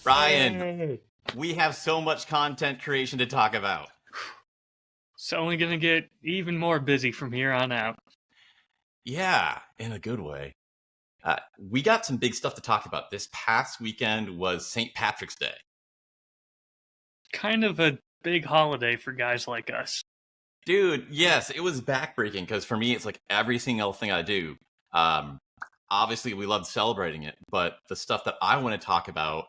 Ryan, Yay. we have so much content creation to talk about. It's only going to get even more busy from here on out. Yeah, in a good way. We got some big stuff to talk about. This past weekend was St. Patrick's Day. Kind of a big holiday for guys like us. Dude, yes, it was backbreaking because for me, it's like every single thing I do. Obviously, we love celebrating it, but the stuff that I want to talk about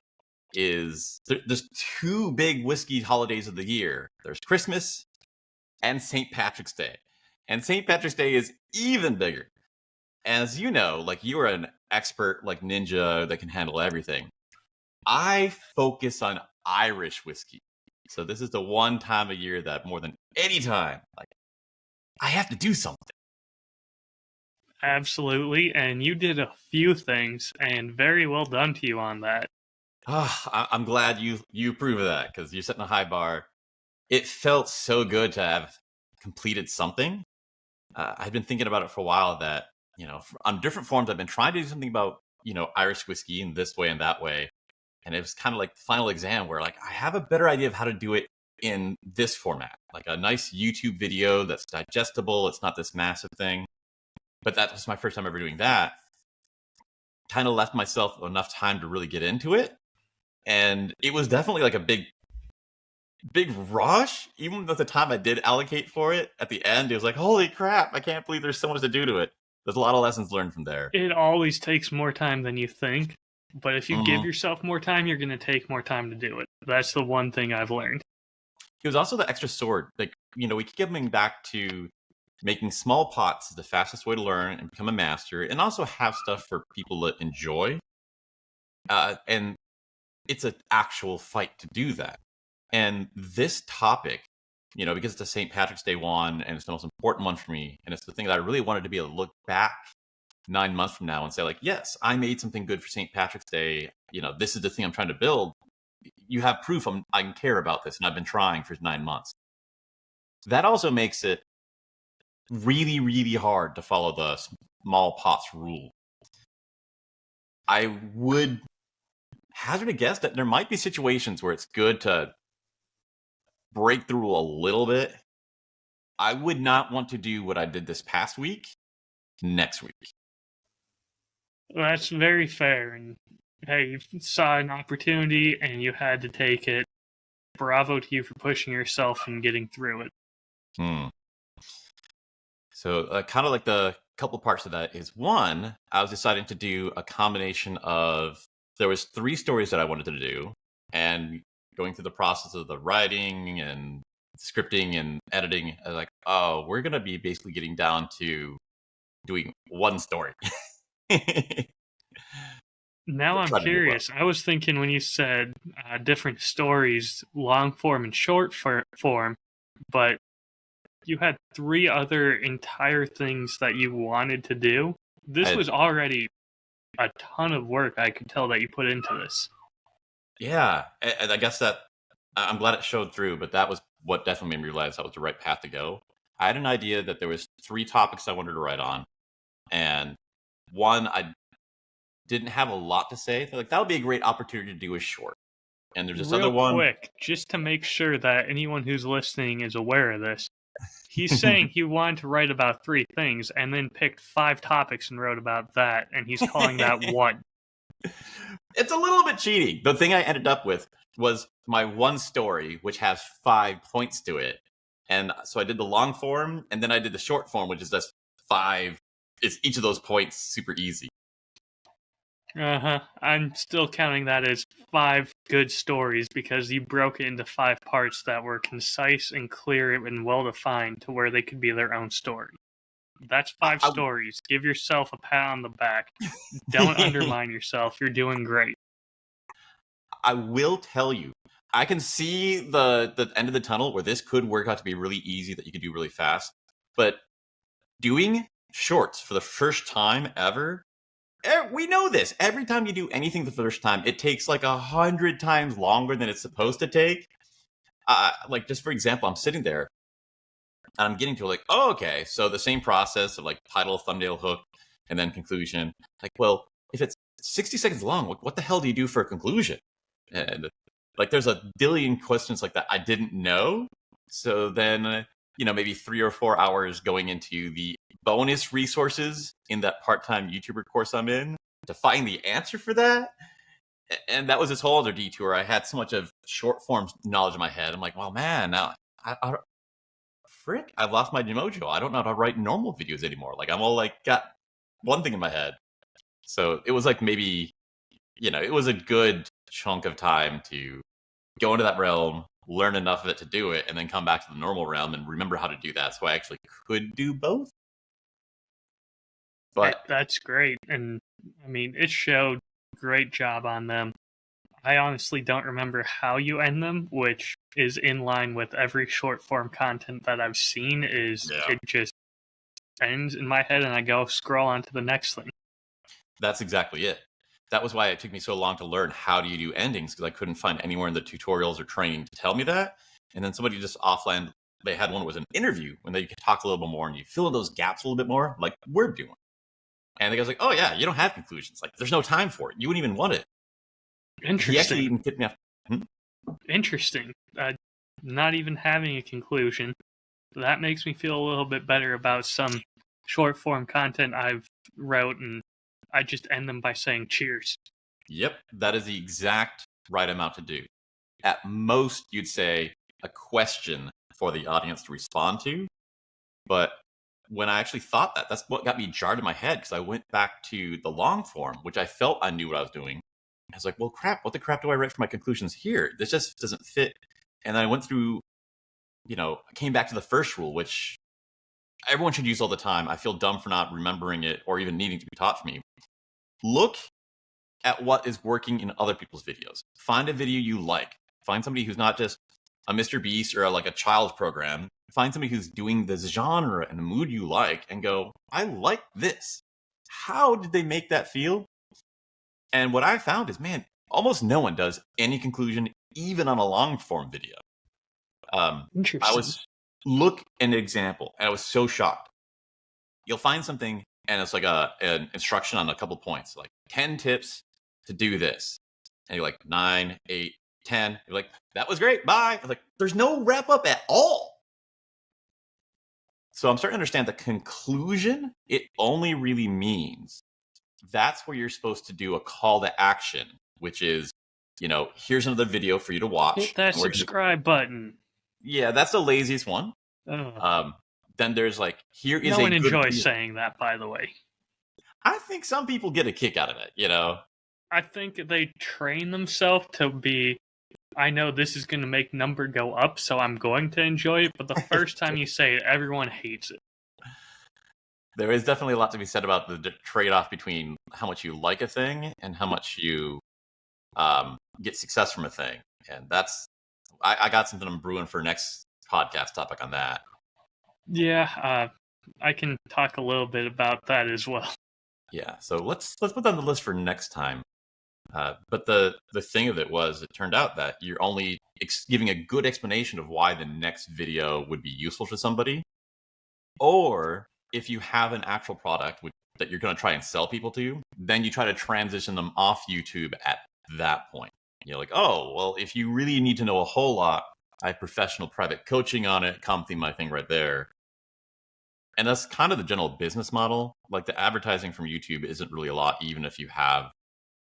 is there's two big whiskey holidays of the year. There's Christmas and St. Patrick's Day. And St. Patrick's Day is even bigger. As you know, like you are an expert like ninja that can handle everything. I focus on Irish whiskey. So this is the one time a year that more than any time, like I have to do something. Absolutely, and you did a few things, and very well done to you on that. I'm glad you approve of that because you're setting a high bar. It felt so good to have completed something. I've been thinking about it for a while that, on different forms, I've been trying to do something about, Irish whiskey in this way and that way. And it was kind of like the final exam where like I have a better idea of how to do it in this format, like a nice YouTube video that's digestible. It's not this massive thing, but that was my first time ever doing that. Kind of left myself enough time to really get into it. And it was definitely like a big rush. Even though the time I did allocate for it at the end, it was like, holy crap, I can't believe there's so much to do to it. There's a lot of lessons learned from there. It always takes more time than you think, but if you give yourself more time, you're going to take more time to do it. That's the one thing I've learned. It was also the extra sword. Like, we keep coming back to making small pots is the fastest way to learn and become a master, and also have stuff for people to enjoy. And it's an actual fight to do that. And this topic, because it's a St. Patrick's Day one, and it's the most important one for me, and it's the thing that I really wanted to be able to look back 9 months from now and say, like, yes, I made something good for St. Patrick's Day. This is the thing I'm trying to build. You have proof I can care about this, and I've been trying for 9 months. That also makes it really, really hard to follow the small pots rule. I would hazard a guess that there might be situations where it's good to break the rule a little bit. I would not want to do what I did this past week next week. That's very fair. And hey, you saw an opportunity and you had to take it. Bravo to you for pushing yourself and getting through it. So kind of like the couple parts of that is, one, I was deciding to do a combination of, there was 3 stories that I wanted to do, and going through the process of the writing and scripting and editing, I was like, oh, we're going to be basically getting down to doing one story. Now I'm curious. I was thinking when you said different stories, long form and short form, but you had 3 other entire things that you wanted to do. This was already a ton of work I could tell that you put into this. Yeah, and I guess that I'm glad it showed through, but that was what definitely made me realize that was the right path to go. I had an idea that there was 3 topics I wanted to write on, and one, I didn't have a lot to say. So like, that would be a great opportunity to do a short. And there's this other one. Quick, just to make sure that anyone who's listening is aware of this. He's saying he wanted to write about 3 things and then picked 5 topics and wrote about that, and he's calling that one. It's a little bit cheating. The thing I ended up with was my one story, which has 5 points to it. And so I did the long form, and then I did the short form, which is just 5. It's each of those points super easy. I'm still counting that as 5 good stories because you broke it into 5 parts that were concise and clear and well-defined to where they could be their own story. That's 5 stories. Give yourself a pat on the back. Don't undermine yourself. You're doing great. I will tell you, I can see the end of the tunnel where this could work out to be really easy, that you could do really fast. But doing shorts for the first time ever, we know this. Every time you do anything the first time, it takes like 100 times longer than it's supposed to take. Like, just for example, I'm sitting there and I'm getting to like, oh, okay, so the same process of like title, thumbnail, hook, and then conclusion. Like, well, if it's 60 seconds long, what the hell do you do for a conclusion? And like, there's a billion questions like that I didn't know. So then, maybe 3 or 4 hours going into the bonus resources in that part-time YouTuber course I'm in to find the answer for that. And that was this whole other detour. I had so much of short form knowledge in my head. I'm like, well, man, now I've lost my mojo. I don't know how to write normal videos anymore. Like, I'm all like, got one thing in my head. So it was like, maybe, it was a good chunk of time to go into that realm, learn enough of it to do it, and then come back to the normal realm and remember how to do that. So I actually could do both. But that's great. And I mean, it showed. Great job on them. I honestly don't remember how you end them, which is in line with every short form content that I've seen. It just ends in my head and I go scroll on to the next thing. That's exactly it. That was why it took me so long to learn how do you do endings, because I couldn't find anywhere in the tutorials or training to tell me that. And then somebody just offline, they had one that was an interview when they could talk a little bit more and you fill in those gaps a little bit more, like we're doing. And the guy's like, oh yeah, you don't have conclusions. Like, there's no time for it. You wouldn't even want it. Interesting. He actually even tipped me off. Interesting. Not even having a conclusion. That makes me feel a little bit better about some short form content I've wrote, and I just end them by saying cheers. Yep, that is the exact right amount to do. At most, you'd say a question for the audience to respond to. But when I actually thought that, that's what got me jarred in my head, because I went back to the long form, which I felt I knew what I was doing. I was like, well, crap, what the crap do I write for my conclusions here? This just doesn't fit. And then I went through, came back to the first rule, which everyone should use all the time. I feel dumb for not remembering it or even needing to be taught for me. Look at what is working in other people's videos. Find a video you like. Find somebody who's not just a Mr. Beast or like a child's program. Find somebody who's doing the genre and the mood you like and go, I like this. How did they make that feel? And what I found is, man, almost no one does any conclusion, even on a long form video. Interesting. Look at an example, and I was so shocked. You'll find something, and it's like an instruction on a couple points, like 10 tips to do this. And you're like, 9, 8, 10. You're like, that was great, bye. I was like, there's no wrap up at all. So I'm starting to understand the conclusion, it only really means that's where you're supposed to do a call to action, which is, here's another video for you to watch. Hit that subscribe button. Yeah, that's the laziest one. Then there's like, here is no one enjoys saying that, by the way. I think some people get a kick out of it, I think they train themselves to be, I know this is going to make number go up, so I'm going to enjoy it, but the first time you say it, everyone hates it. There is definitely a lot to be said about the trade-off between how much you like a thing and how much you get success from a thing. And that's, I got something I'm brewing for next podcast topic on that. Yeah, I can talk a little bit about that as well. Yeah, so let's put that on the list for next time. But the thing of it was, it turned out that you're only giving a good explanation of why the next video would be useful for somebody. Or if you have an actual product that you're going to try and sell people to, then you try to transition them off YouTube at that point. You're like, oh, well, if you really need to know a whole lot, I have professional private coaching on it. Come see my thing right there. And that's kind of the general business model. Like, the advertising from YouTube isn't really a lot, even if you have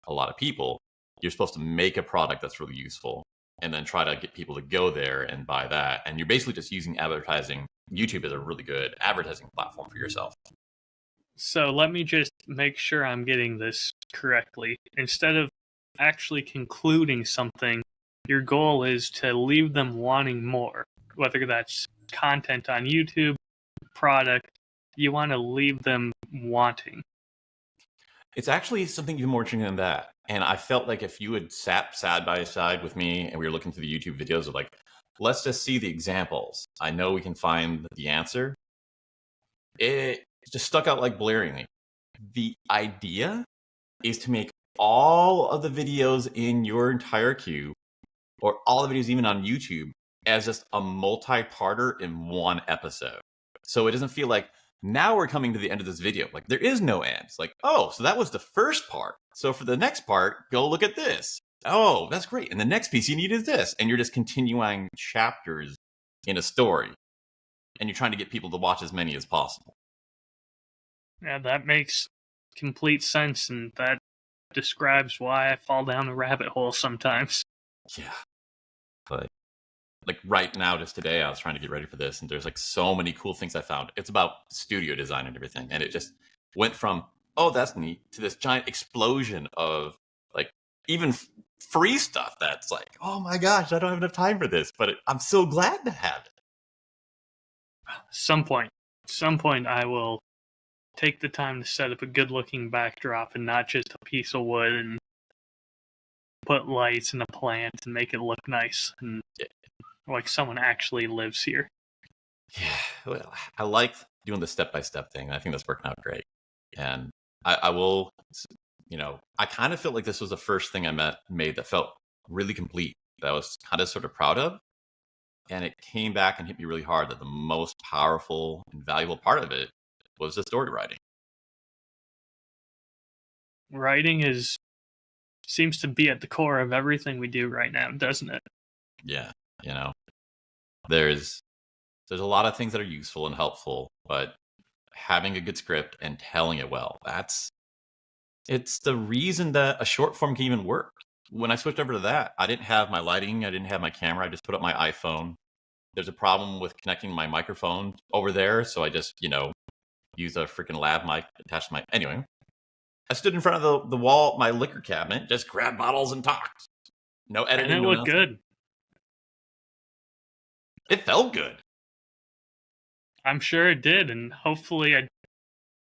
a lot of people. You're supposed to make a product that's really useful and then try to get people to go there and buy that. And you're basically just using advertising. YouTube is a really good advertising platform for yourself. So let me just make sure I'm getting this correctly. Instead of actually concluding something, your goal is to leave them wanting more, whether that's content on YouTube, product, you want to leave them wanting. It's actually something even more interesting than that. And I felt like if you had sat side by side with me and we were looking through the YouTube videos of like, let's just see the examples. I know we can find the answer. It just stuck out like blaringly. The idea is to make all of the videos in your entire queue, or all the videos even on YouTube, as just a multi-parter in one episode. So it doesn't feel like, now we're coming to the end of this video. Like, there is no end. It's like, oh, so that was the first part. So for the next part, go look at this. Oh, that's great. And the next piece you need is this. And you're just continuing chapters in a story. And you're trying to get people to watch as many as possible. Yeah, that makes complete sense, and that describes why I fall down a rabbit hole sometimes. Yeah. But like right now, just today, I was trying to get ready for this, and there's like so many cool things I found. It's about studio design and everything. And it just went from, oh, that's neat, to this giant explosion of like even free stuff that's like, oh my gosh, I don't have enough time for this, but I'm so glad to have it. Some point, I will take the time to set up a good-looking backdrop and not just a piece of wood and put lights and a plant and make it look nice and like someone actually lives here. Yeah, well, I like doing the step-by-step thing. I think that's working out great. And I will, I kind of feel like this was the first thing I made that felt really complete, that I was kind of sort of proud of. And it came back and hit me really hard that the most powerful and valuable part of it was the story writing. Writing seems to be at the core of everything we do right now, doesn't it? Yeah, there's a lot of things that are useful and helpful, but having a good script and telling it well, it's the reason that a short form can even work. When I switched over to that, I didn't have my lighting, I didn't have my camera, I just put up my iPhone. There's a problem with connecting my microphone over there, so I just, use a freaking lav mic attached to my... Anyway, I stood in front of the wall, my liquor cabinet, just grabbed bottles and talked. No editing. And it looked good. It felt good. I'm sure it did, and hopefully I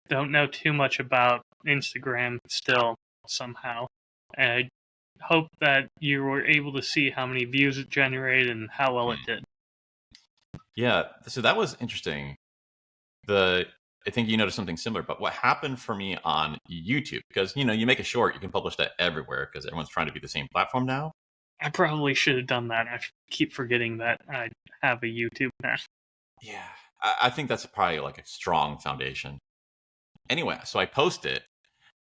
don't know too much about Instagram still somehow. And I hope that you were able to see how many views it generated and how well it did. Yeah, so that was interesting. I think you noticed something similar, but what happened for me on YouTube, because, you make a short, you can publish that everywhere because everyone's trying to be the same platform now. I probably should have done that. I keep forgetting that I have a YouTube now. Yeah, I think that's probably like a strong foundation. Anyway, so I post it,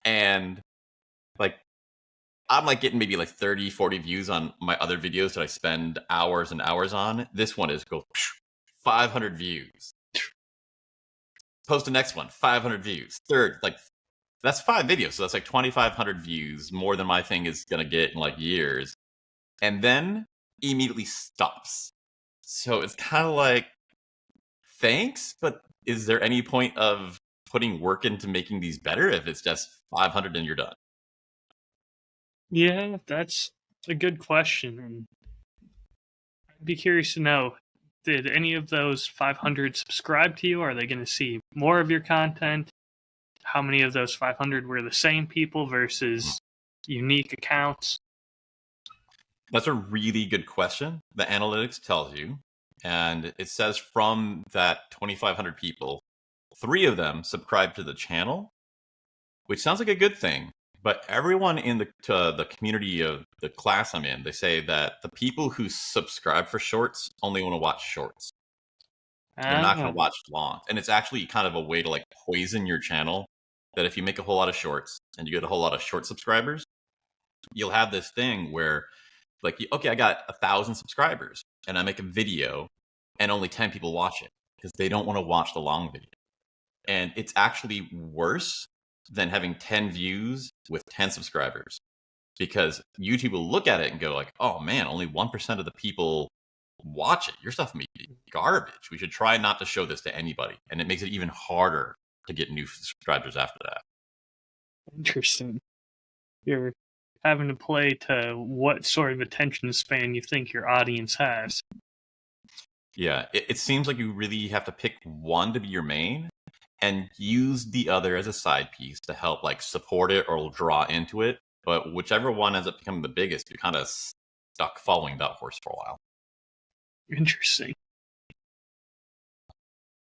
and like I'm like getting maybe like 30, 40 views on my other videos that I spend hours and hours on. This one is 500 views. Post the next one, 500 views. Third, like that's 5 videos, so that's like 2,500 views, more than my thing is gonna get in like years. And then immediately stops. So it's kind of like, thanks, but is there any point of putting work into making these better if it's just 500 and you're done? Yeah, that's a good question. And I'd be curious to know, did any of those 500 subscribe to you? Are they going to see more of your content? How many of those 500 were the same people versus unique accounts? That's a really good question. The analytics tells you, and it says from that 2,500 people, 3 of them subscribed to the channel, which sounds like a good thing. But everyone in the community of the class I'm in, they say that the people who subscribe for shorts only want to watch shorts. They're not going to watch long. And it's actually kind of a way to like poison your channel, that if you make a whole lot of shorts and you get a whole lot of short subscribers, you'll have this thing where like, okay, I got 1,000 subscribers and I make a video and only 10 people watch it because they don't want to watch the long video. And it's actually worse than having 10 views with 10 subscribers, because YouTube will look at it and go like, oh man, only 1% of the people watch it. Your stuff may be garbage. We should try not to show this to anybody. And it makes it even harder to get new subscribers after that. Interesting. You're having to play to what sort of attention span you think your audience has. Yeah, it seems like you really have to pick one to be your main and use the other as a side piece to help like support it or draw into it. But whichever one ends up becoming the biggest, you're kind of stuck following that horse for a while. Interesting.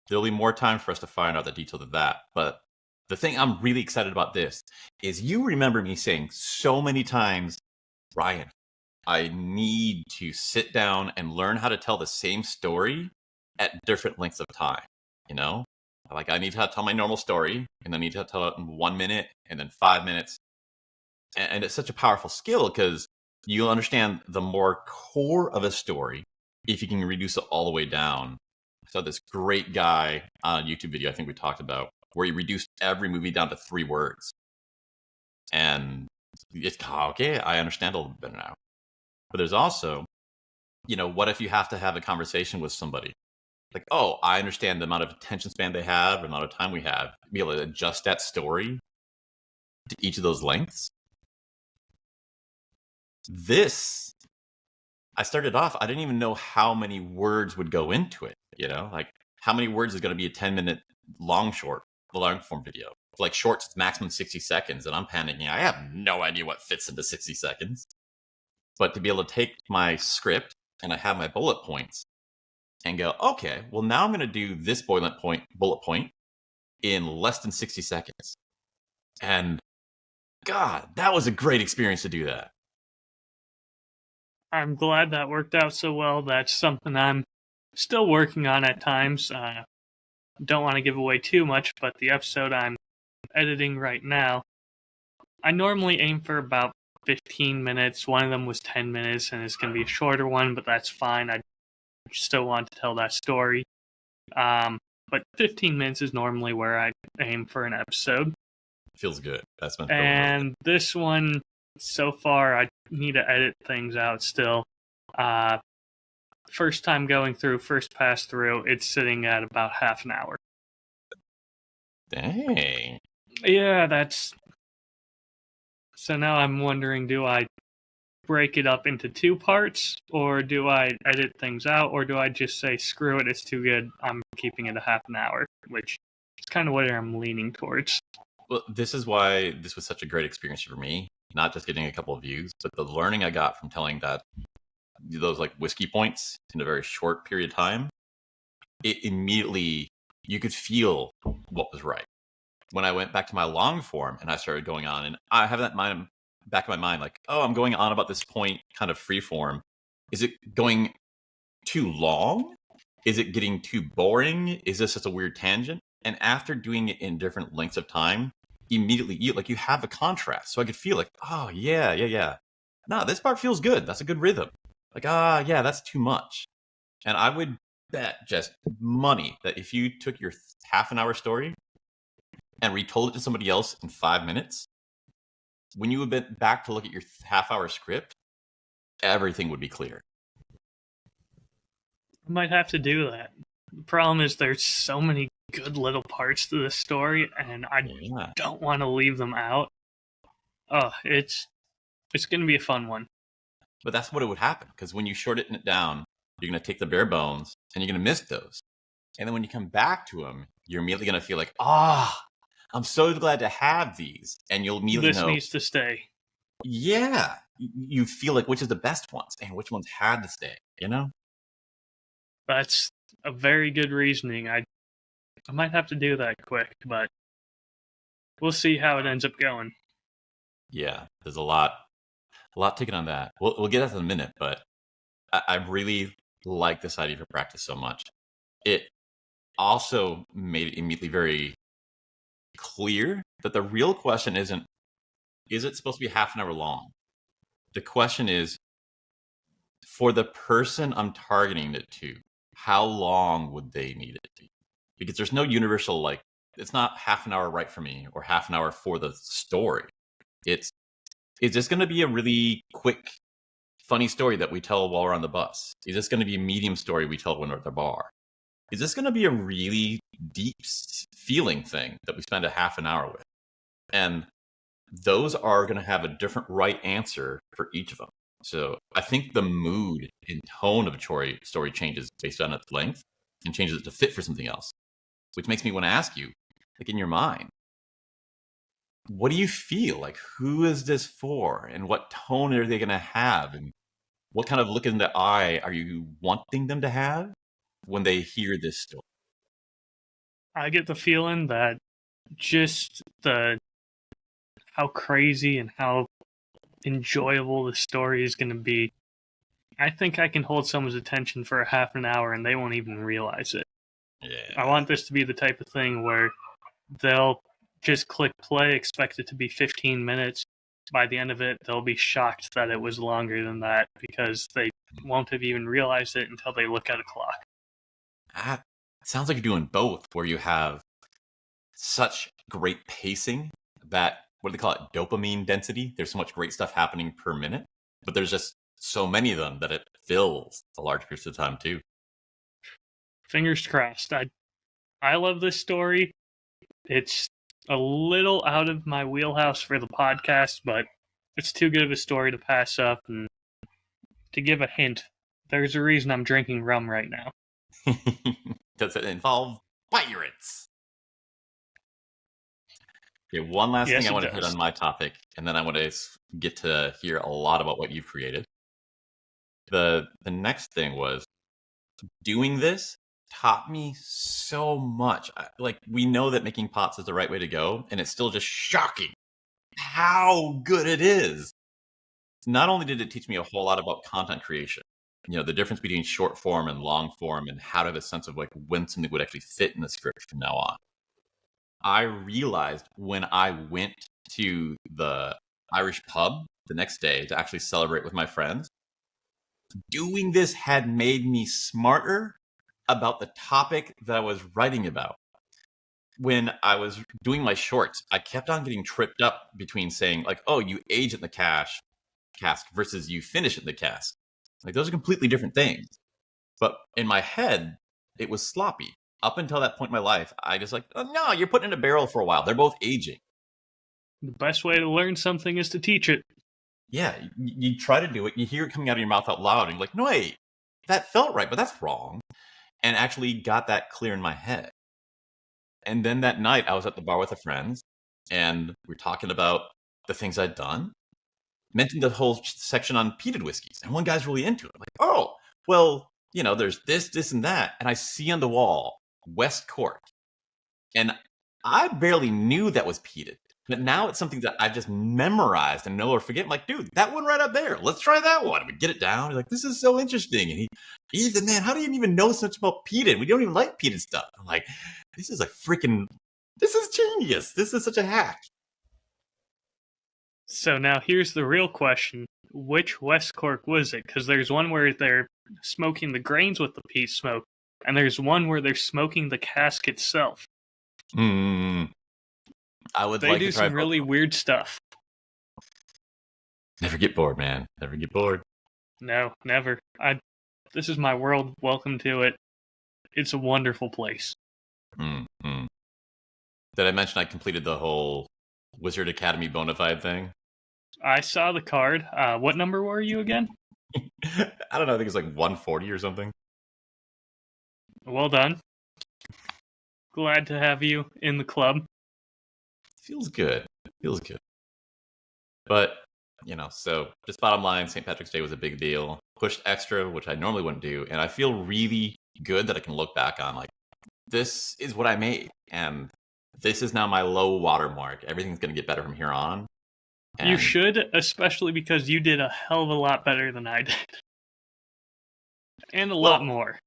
There'll be more time for us to find out the details of that. But the thing I'm really excited about this is, you remember me saying so many times, Ryan, I need to sit down and learn how to tell the same story at different lengths of time. Like I need to tell my normal story, and I need to tell it in 1 minute and then 5 minutes. And it's such a powerful skill because You'll understand the more core of a story if you can reduce it all the way down. I saw this great guy on a YouTube video I think we talked about where he reduced every movie down to 3 words. And it's okay, I understand a little bit better now. But there's also, what if you have to have a conversation with somebody? Like, oh, I understand the amount of attention span they have, the amount of time we have, to be able to adjust that story to each of those lengths. This, I started off, I didn't even know how many words would go into it, like how many words is going to be a 10-minute long form video. Like shorts, it's maximum 60 seconds, and I'm panicking. I have no idea what fits into 60 seconds. But to be able to take my script and I have my bullet points and go, okay, well, now I'm going to do this bullet point in less than 60 seconds. And God, that was a great experience to do that. I'm glad that worked out so well. That's something I'm still working on at times. Don't want to give away too much, but the episode I'm editing right now, I normally aim for about 15 minutes. One of them was 10 minutes, and it's going to be a shorter one, but that's fine. I still want to tell that story. But 15 minutes is normally where I aim for an episode. Feels good. That's been and this one, so far, I need to edit things out still. First time going through, first pass through, it's sitting at about half an hour. Dang. Yeah, that's... So now I'm wondering, do I break it up into 2 parts, or do I edit things out, or do I just say, screw it, it's too good, I'm keeping it a half an hour, which is kind of what I'm leaning towards. Well, this is why this was such a great experience for me. Not just getting a couple of views, but the learning I got from telling those like whiskey points in a very short period of time. It immediately, you could feel what was right. When I went back to my long form and I started going on, and I have that back of my mind, like, oh, I'm going on about this point kind of free form. Is it going too long? Is it getting too boring? Is this just a weird tangent? And after doing it in different lengths of time, immediately you have a contrast. So I could feel like, oh, yeah. No, this part feels good. That's a good rhythm. Like, yeah, that's too much. And I would bet just money that if you took your half an hour story and retold it to somebody else in 5 minutes, when you went back to look at your half hour script, everything would be clear. I might have to do that. The problem is there's so many good little parts to this story, and I don't want to leave them out. Oh, it's going to be a fun one. But that's what it would happen, because when you shorten it down, you're going to take the bare bones, and you're going to miss those. And then when you come back to them, you're immediately going to feel like, I'm so glad to have these. And you'll immediately know. This needs to stay. Yeah. You feel like which is the best ones, and which ones had to stay, That's a very good reasoning. I might have to do that quick, but we'll see how it ends up going. Yeah, there's a lot taken on that. We'll get that in a minute, but I really like this idea for practice so much. It also made it immediately very clear that the real question isn't, is it supposed to be half an hour long? The question is, for the person I'm targeting it to, how long would they need it to be? Because there's no universal, like, it's not half an hour right for me or half an hour for the story. Is this going to be a really quick, funny story that we tell while we're on the bus? Is this going to be a medium story we tell when we're at the bar? Is this going to be a really deep feeling thing that we spend a half an hour with? And those are going to have a different right answer for each of them. So I think the mood and tone of a story changes based on its length and changes it to fit for something else, which makes me want to ask you, like, in your mind, what do you feel? Like, who is this for? And what tone are they going to have? And what kind of look in the eye are you wanting them to have when they hear this story? I get the feeling that just how crazy and how enjoyable the story is going to be. I think I can hold someone's attention for a half an hour and they won't even realize it. Yeah. I want this to be the type of thing where they'll just click play, expect it to be 15 minutes, by the end of it, they'll be shocked that it was longer than that because they won't have even realized it until they look at a clock. It sounds like you're doing both, where you have such great pacing that, what do they call it, dopamine density? There's so much great stuff happening per minute, but there's just so many of them that it fills a large period of time too. Fingers crossed. I love this story. It's a little out of my wheelhouse for the podcast, but it's too good of a story to pass up. And to give a hint, there's a reason I'm drinking rum right now. Does it involve pirates? Okay, one last thing I want to hit on my topic, and then I want to get to hear a lot about what you've created. The next thing was, doing this taught me so much. Like, we know that making pots is the right way to go, and it's still just shocking how good it is. Not only did it teach me a whole lot about content creation, the difference between short form and long form, and how to have a sense of like when something would actually fit in the script from now on. I realized when I went to the Irish pub the next day to actually celebrate with my friends, doing this had made me smarter about the topic that I was writing about. When I was doing my shorts, I kept on getting tripped up between saying like, oh, you age it in the cask versus you finish it in the cask. Like, those are completely different things. But in my head, it was sloppy. Up until that point in my life, I just like, oh, no, you're putting in a barrel for a while. They're both aging. The best way to learn something is to teach it. Yeah, you try to do it. You hear it coming out of your mouth out loud, and you're like, no, wait, that felt right, but that's wrong. And actually got that clear in my head. And then that night, I was at the bar with a friend, and we were talking about the things I'd done. Mentioned the whole section on peated whiskeys, and one guy's really into it. I'm like, oh, well, there's this, and that. And I see on the wall, West Cork. And I barely knew that was peated. But now it's something that I've just memorized and know or forget. I'm like, dude, that one right up there. Let's try that one. And we get it down. He's like, this is so interesting. And he's like, man, how do you even know so much about peated? We don't even like peated stuff. I'm like, this is genius. This is such a hack. So now here's the real question. Which West Cork was it? Because there's one where they're smoking the grains with the peat smoke, and there's one where they're smoking the cask itself. I would they like do to try some really weird stuff. Never get bored, man. Never get bored. No, never. This is my world. Welcome to it. It's a wonderful place. Mm-hmm. Did I mention I completed the whole Wizard Academy bona fide thing? I saw the card. What number were you again? I don't know. I think it's like 140 or something. Well done. Glad to have you in the club. Feels good. But, so just bottom line, St. Patrick's Day was a big deal. Pushed extra, which I normally wouldn't do. And I feel really good that I can look back on, like, this is what I made. And this is now my low watermark. Everything's going to get better from here on. And you should, especially because you did a hell of a lot better than I did. And a lot more.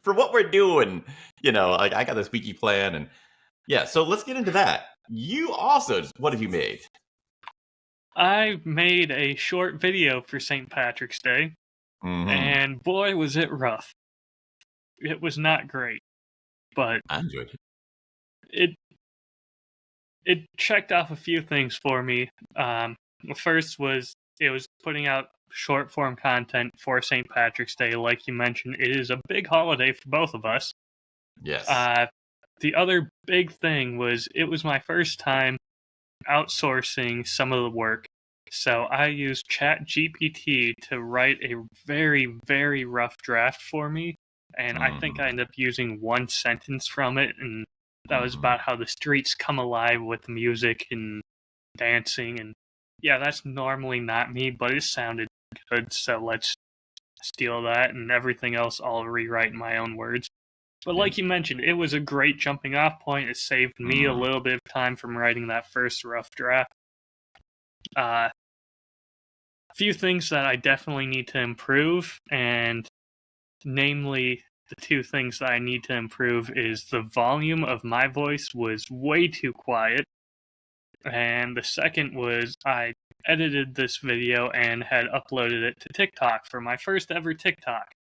For what we're doing, like, I got this wiki plan, and yeah, so let's get into that. You also, what have you made? I made a short video for St. Patrick's Day, and boy, was it rough. It was not great, but I enjoyed it. It checked off a few things for me. The first was it was putting out short form content for St. Patrick's Day. Like you mentioned, it is a big holiday for both of us. Yes. The other big thing was it was my first time outsourcing some of the work. So I used ChatGPT to write a very, very rough draft for me. And I think I ended up using one sentence from it. And that was about how the streets come alive with music and dancing. And yeah, that's normally not me, but it sounded good. So let's steal that, and everything else I'll rewrite in my own words. But like you mentioned, it was a great jumping off point. It saved me a little bit of time from writing that first rough draft. A few things that I definitely need to improve, and namely the two things that I need to improve is the volume of my voice was way too quiet. And the second was I edited this video and had uploaded it to TikTok for my first ever TikTok.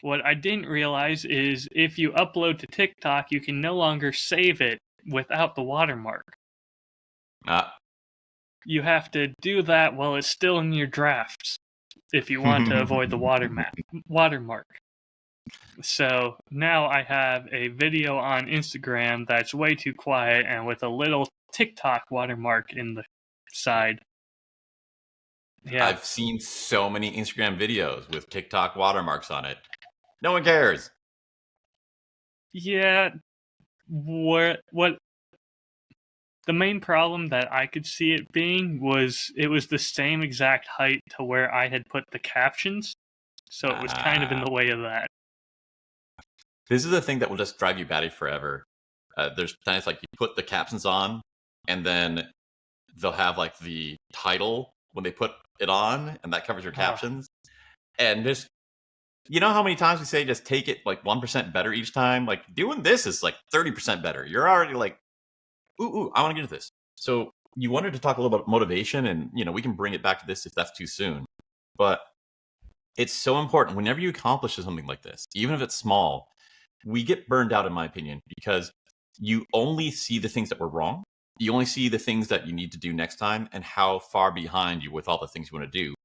What I didn't realize is if you upload to TikTok, you can no longer save it without the watermark. You have to do that while it's still in your drafts if you want to avoid the watermark. So now I have a video on Instagram that's way too quiet and with a little TikTok watermark in the side. Yeah. I've seen so many Instagram videos with TikTok watermarks on it. No one cares. Yeah. What the main problem that I could see it being was it was the same exact height to where I had put the captions. So it was kind of in the way of that. This is a thing that will just drive you batty forever. There's times like you put the captions on, and then they'll have like the title when they put it on, and that covers your captions. And just, you know how many times we say just take it like 1% better each time? Like doing this is like 30% better. You're already like, ooh, I want to get into this. So you wanted to talk a little about motivation, and we can bring it back to this if that's too soon. But it's so important whenever you accomplish something like this, even if it's small. We get burned out, in my opinion, because you only see the things that were wrong. You only see the things that you need to do next time and how far behind you with all the things you want to do.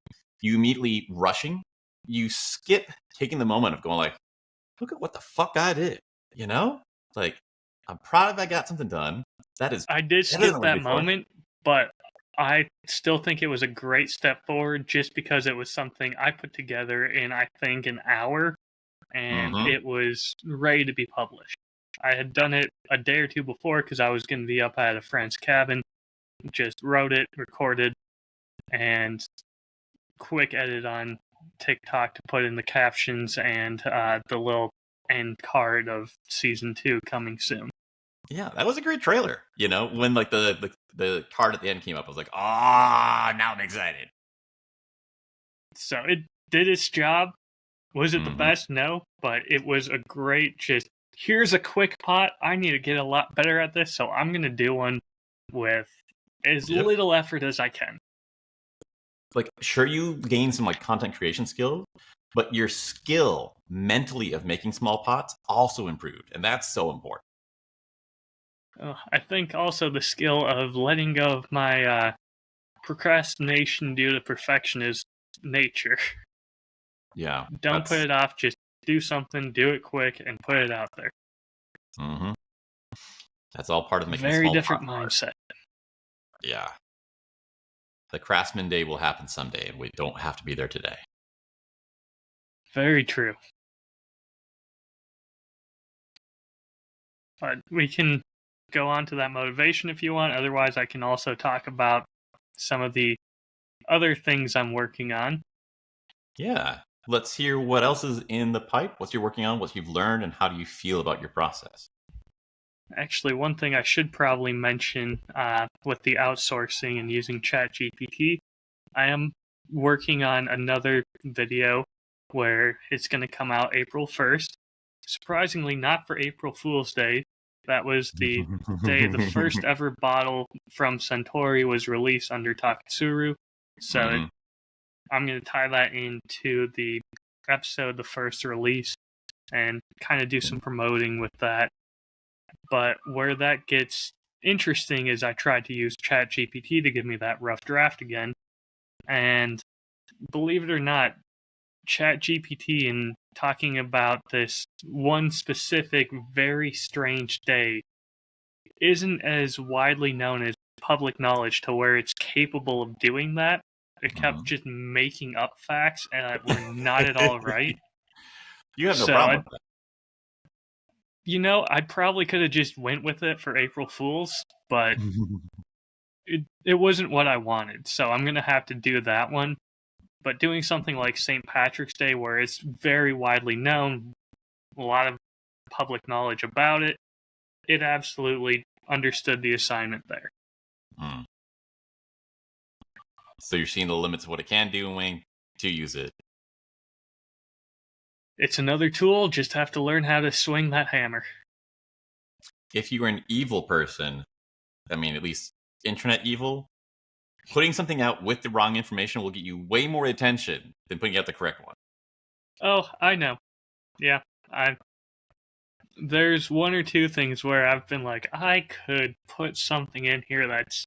You immediately rushing. You skip taking the moment of going like, look at what the fuck I did. Like, I'm proud of I got something done. I did skip that moment, but I still think it was a great step forward just because it was something I put together in, I think, an hour. And it was ready to be published. I had done it a day or two before because I was going to be up at a friend's cabin. Just wrote it, recorded, and quick edit on TikTok to put in the captions and the little end card of season 2 coming soon. Yeah, that was a great trailer. When like the card at the end came up, I was like, now I'm excited. So it did its job. Was it the best? No, but it was a great here's a quick pot. I need to get a lot better at this, so I'm going to do one with as little effort as I can. Like, sure, you gain some like content creation skill, but your skill mentally of making small pots also improved, and that's so important. I think also the skill of letting go of my procrastination due to perfectionist nature. Yeah. Don't put it off. Just do something, do it quick, and put it out there. That's all part of making a very small different pot mindset. Yeah. The Craftsman Day will happen someday, and we don't have to be there today. Very true. But we can go on to that motivation if you want. Otherwise, I can also talk about some of the other things I'm working on. Yeah. Let's hear what else is in the pipe, what you're working on, what you've learned, and how do you feel about your process? Actually, one thing I should probably mention with the outsourcing and using ChatGPT, I am working on another video where it's going to come out April 1st. Surprisingly, not for April Fool's Day. That was the day the first ever bottle from Suntory was released under Taketsuru. So I'm going to tie that into the episode, the first release, and kind of do some promoting with that. But where that gets interesting is I tried to use ChatGPT to give me that rough draft again. And believe it or not, ChatGPT, in talking about this one specific, very strange day, isn't as widely known as public knowledge to where it's capable of doing that. It kept just making up facts and were not at all right. You have no problem with that. I probably could have just went with it for April Fools, but it wasn't what I wanted. So I'm going to have to do that one. But doing something like St. Patrick's Day, where it's very widely known, a lot of public knowledge about it, it absolutely understood the assignment there. So you're seeing the limits of what it can do and when to use it. It's another tool, just have to learn how to swing that hammer. If you were an evil person, I mean, at least internet evil. Putting something out with the wrong information will get you way more attention than putting out the correct one. Oh, I know. Yeah, there's one or two things where I've been like, I could put something in here that's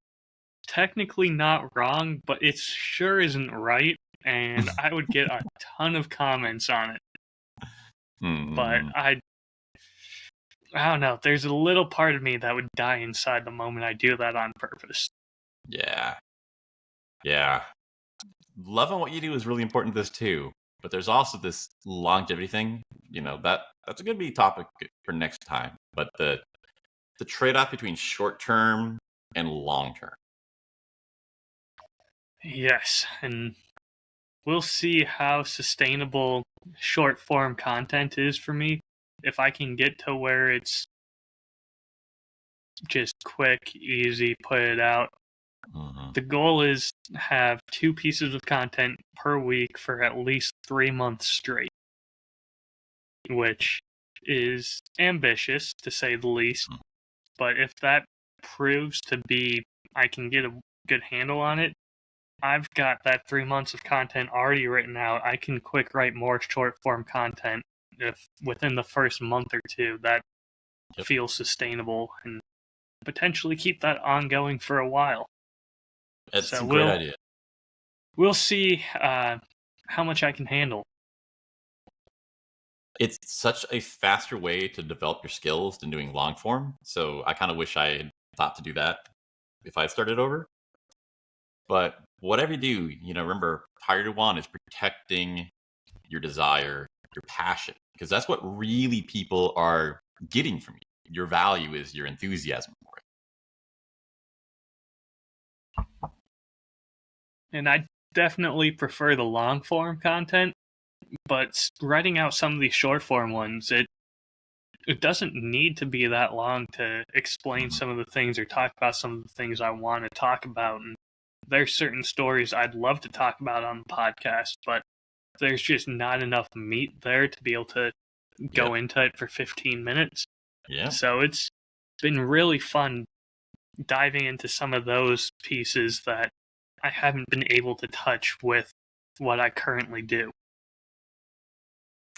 technically not wrong, but it sure isn't right, and I would get a ton of comments on it. But I don't know. There's a little part of me that would die inside the moment I do that on purpose. Yeah. Loving what you do is really important to this too. But there's also this longevity thing. That's going to be a topic for next time. But the trade-off between short-term and long-term. Yes, and we'll see how sustainable short-form content is for me. If I can get to where it's just quick, easy, put it out. The goal is to have 2 pieces of content per week for at least 3 months straight, which is ambitious, to say the least. But if that proves to be, I can get a good handle on it, I've got that 3 months of content already written out. I can quick write more short form content if within the first month or two that feels sustainable, and potentially keep that ongoing for a while. It's a great idea. We'll see how much I can handle. It's such a faster way to develop your skills than doing long form. So I kind of wish I had thought to do that if I started over. But whatever you do, remember, priority one is protecting your desire, your passion, because that's what really people are getting from you. Your value is your enthusiasm for it. And I definitely prefer the long form content, but writing out some of these short form ones, it doesn't need to be that long to explain some of the things or talk about some of the things I want to talk about. And there's certain stories I'd love to talk about on the podcast, but there's just not enough meat there to be able to go into it for 15 minutes. Yeah. So it's been really fun diving into some of those pieces that I haven't been able to touch with what I currently do.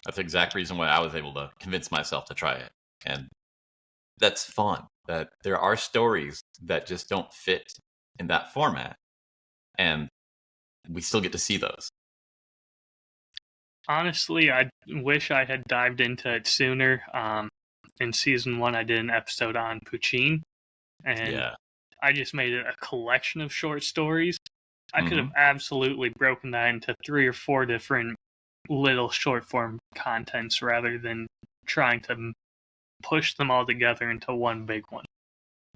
That's the exact reason why I was able to convince myself to try it. And that's fun, that there are stories that just don't fit in that format. And we still get to see those. Honestly, I wish I had dived into it sooner. In season 1, I did an episode on Puccine, and I just made it a collection of short stories. I could have absolutely broken that into 3 or 4 different little short form contents rather than trying to push them all together into one big one.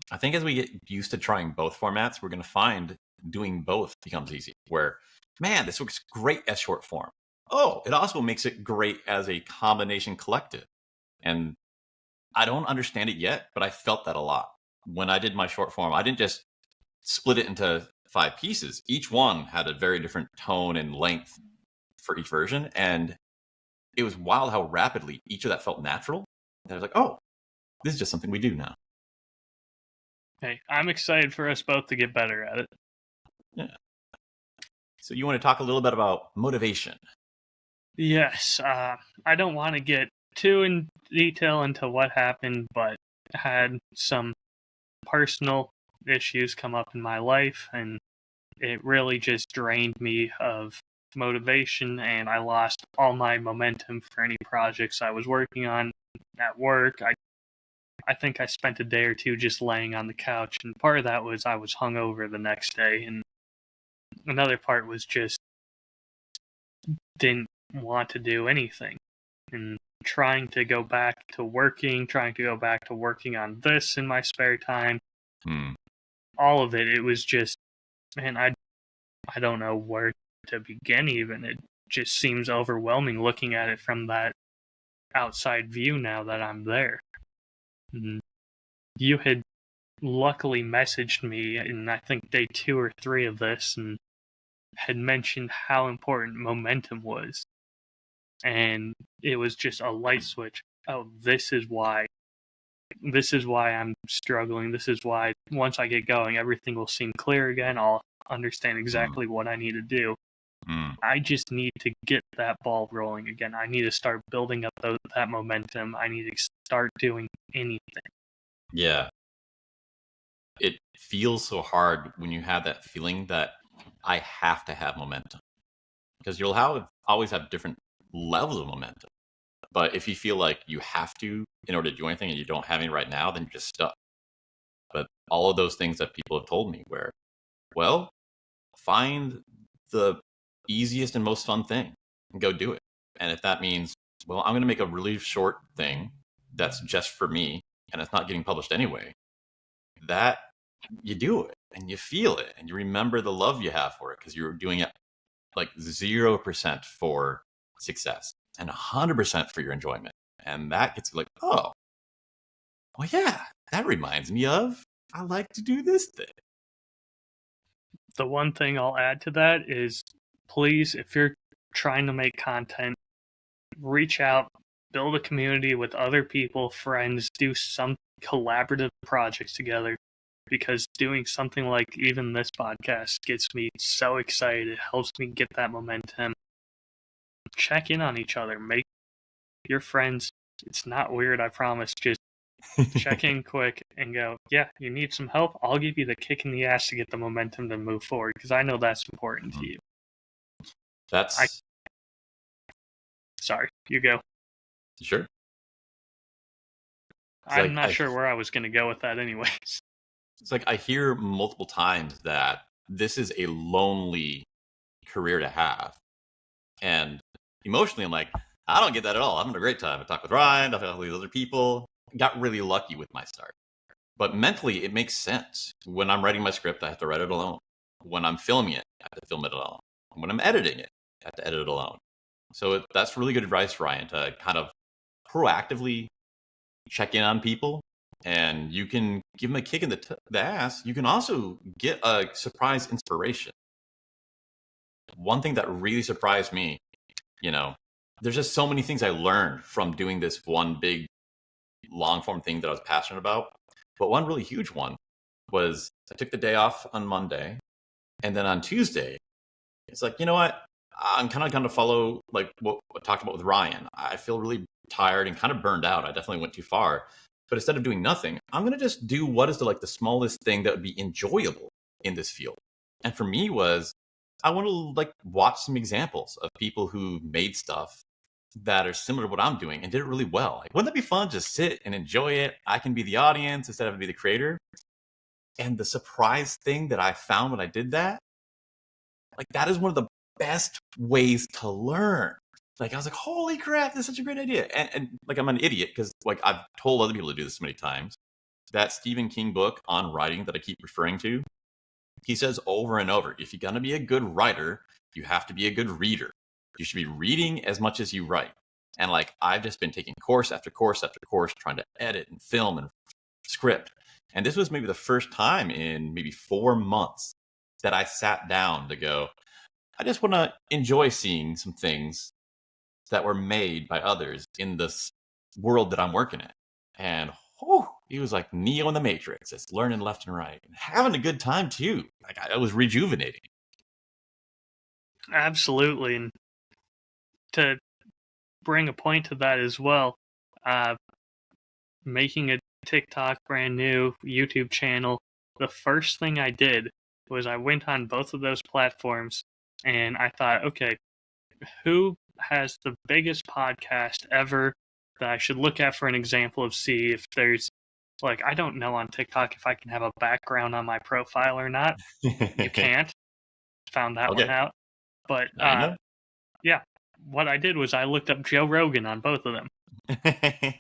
I think as we get used to trying both formats, we're going to find doing both becomes easy. Where, man, this works great as short form. Oh, it also makes it great as a combination collective. And I don't understand it yet, but I felt that a lot. When I did my short form, I didn't just split it into 5 pieces. Each one had a very different tone and length for each version. And it was wild how rapidly each of that felt natural. And I was like, oh, this is just something we do now. Hey, I'm excited for us both to get better at it. Yeah. So you want to talk a little bit about motivation? Yes. I don't want to get too in detail into what happened, but had some personal issues come up in my life, and it really just drained me of motivation, and I lost all my momentum for any projects I was working on at work. I think I spent a day or two just laying on the couch, and part of that was I was hungover the next day, and another part was just didn't want to do anything. And trying to go back to working on this in my spare time, all of it, it was just, man, I don't know where to begin even. It just seems overwhelming looking at it from that outside view now that I'm there. And you had luckily messaged me in, I think, day 2 or 3 of this, and had mentioned how important momentum was. And it was just a light switch. Oh, this is why this is why I'm struggling. This is why once I get going, everything will seem clear again. I'll understand exactly what I need to do. I just need to get that ball rolling again. I need to start building up that momentum. I need to start doing anything. Yeah. It feels so hard when you have that feeling that I have to have momentum, because you'll always have different levels of momentum. But if you feel like you have to in order to do anything and you don't have any right now, then you're just stuck. But all of those things that people have told me where, well, find the easiest and most fun thing and go do it. And if that means, well, I'm going to make a really short thing that's just for me and it's not getting published anyway, that you do it and you feel it and you remember the love you have for it because you're doing it like 0% for success and 100% for your enjoyment. And that gets like, oh, well, yeah, that reminds me of, I like to do this thing. The one thing I'll add to that is, please, if you're trying to make content, reach out, build a community with other people, friends, do some collaborative projects together, because doing something like even this podcast gets me so excited. It helps me get that momentum. Check in on each other. Make your friends. It's not weird, I promise. Just check in quick and go, yeah, you need some help? I'll give you the kick in the ass to get the momentum to move forward, because I know that's important to you. Sorry, you go. Sure. I'm not sure where I was going to go with that anyways. It's like I hear multiple times that this is a lonely career to have. And emotionally, I'm like, I don't get that at all. I'm having a great time. I talk with Ryan, I talk with all these other people. Got really lucky with my start. But mentally, it makes sense. When I'm writing my script, I have to write it alone. When I'm filming it, I have to film it alone. When I'm editing it, I have to edit it alone. So that's really good advice, Ryan, to kind of proactively check in on people. And you can give them a kick in the ass. You can also get a surprise inspiration. One thing that really surprised me, there's just so many things I learned from doing this one big long form thing that I was passionate about. But one really huge one was I took the day off on Monday. And then on Tuesday, it's like, you know what? I'm kind of going to follow like what I talked about with Ryan. I feel really tired and kind of burned out. I definitely went too far. But instead of doing nothing, I'm going to just do what is the smallest thing that would be enjoyable in this field. And for me I want to watch some examples of people who made stuff that are similar to what I'm doing and did it really well. Like, wouldn't that be fun? Just sit and enjoy it. I can be the audience instead of be the creator. And the surprise thing that I found when I did that, that is one of the best ways to learn. I was like, holy crap, this is such a great idea. And I'm an idiot because I've told other people to do this so many times. That Stephen King book on writing that I keep referring to, he says over and over, if you're going to be a good writer, you have to be a good reader. You should be reading as much as you write. And I've just been taking course after course after course, trying to edit and film and script. And this was maybe the first time in maybe 4 months that I sat down to go, I just want to enjoy seeing some things that were made by others in this world that I'm working in. And he was like Neo in the Matrix. It's learning left and right and having a good time too. It was rejuvenating. Absolutely. And to bring a point to that as well, making a TikTok brand new YouTube channel, the first thing I did was I went on both of those platforms and I thought, okay, who has the biggest podcast ever that I should look at for an example of, see if there's I don't know on TikTok if I can have a background on my profile or not. You can't. Found that one out. But yeah, what I did was I looked up Joe Rogan on both of them.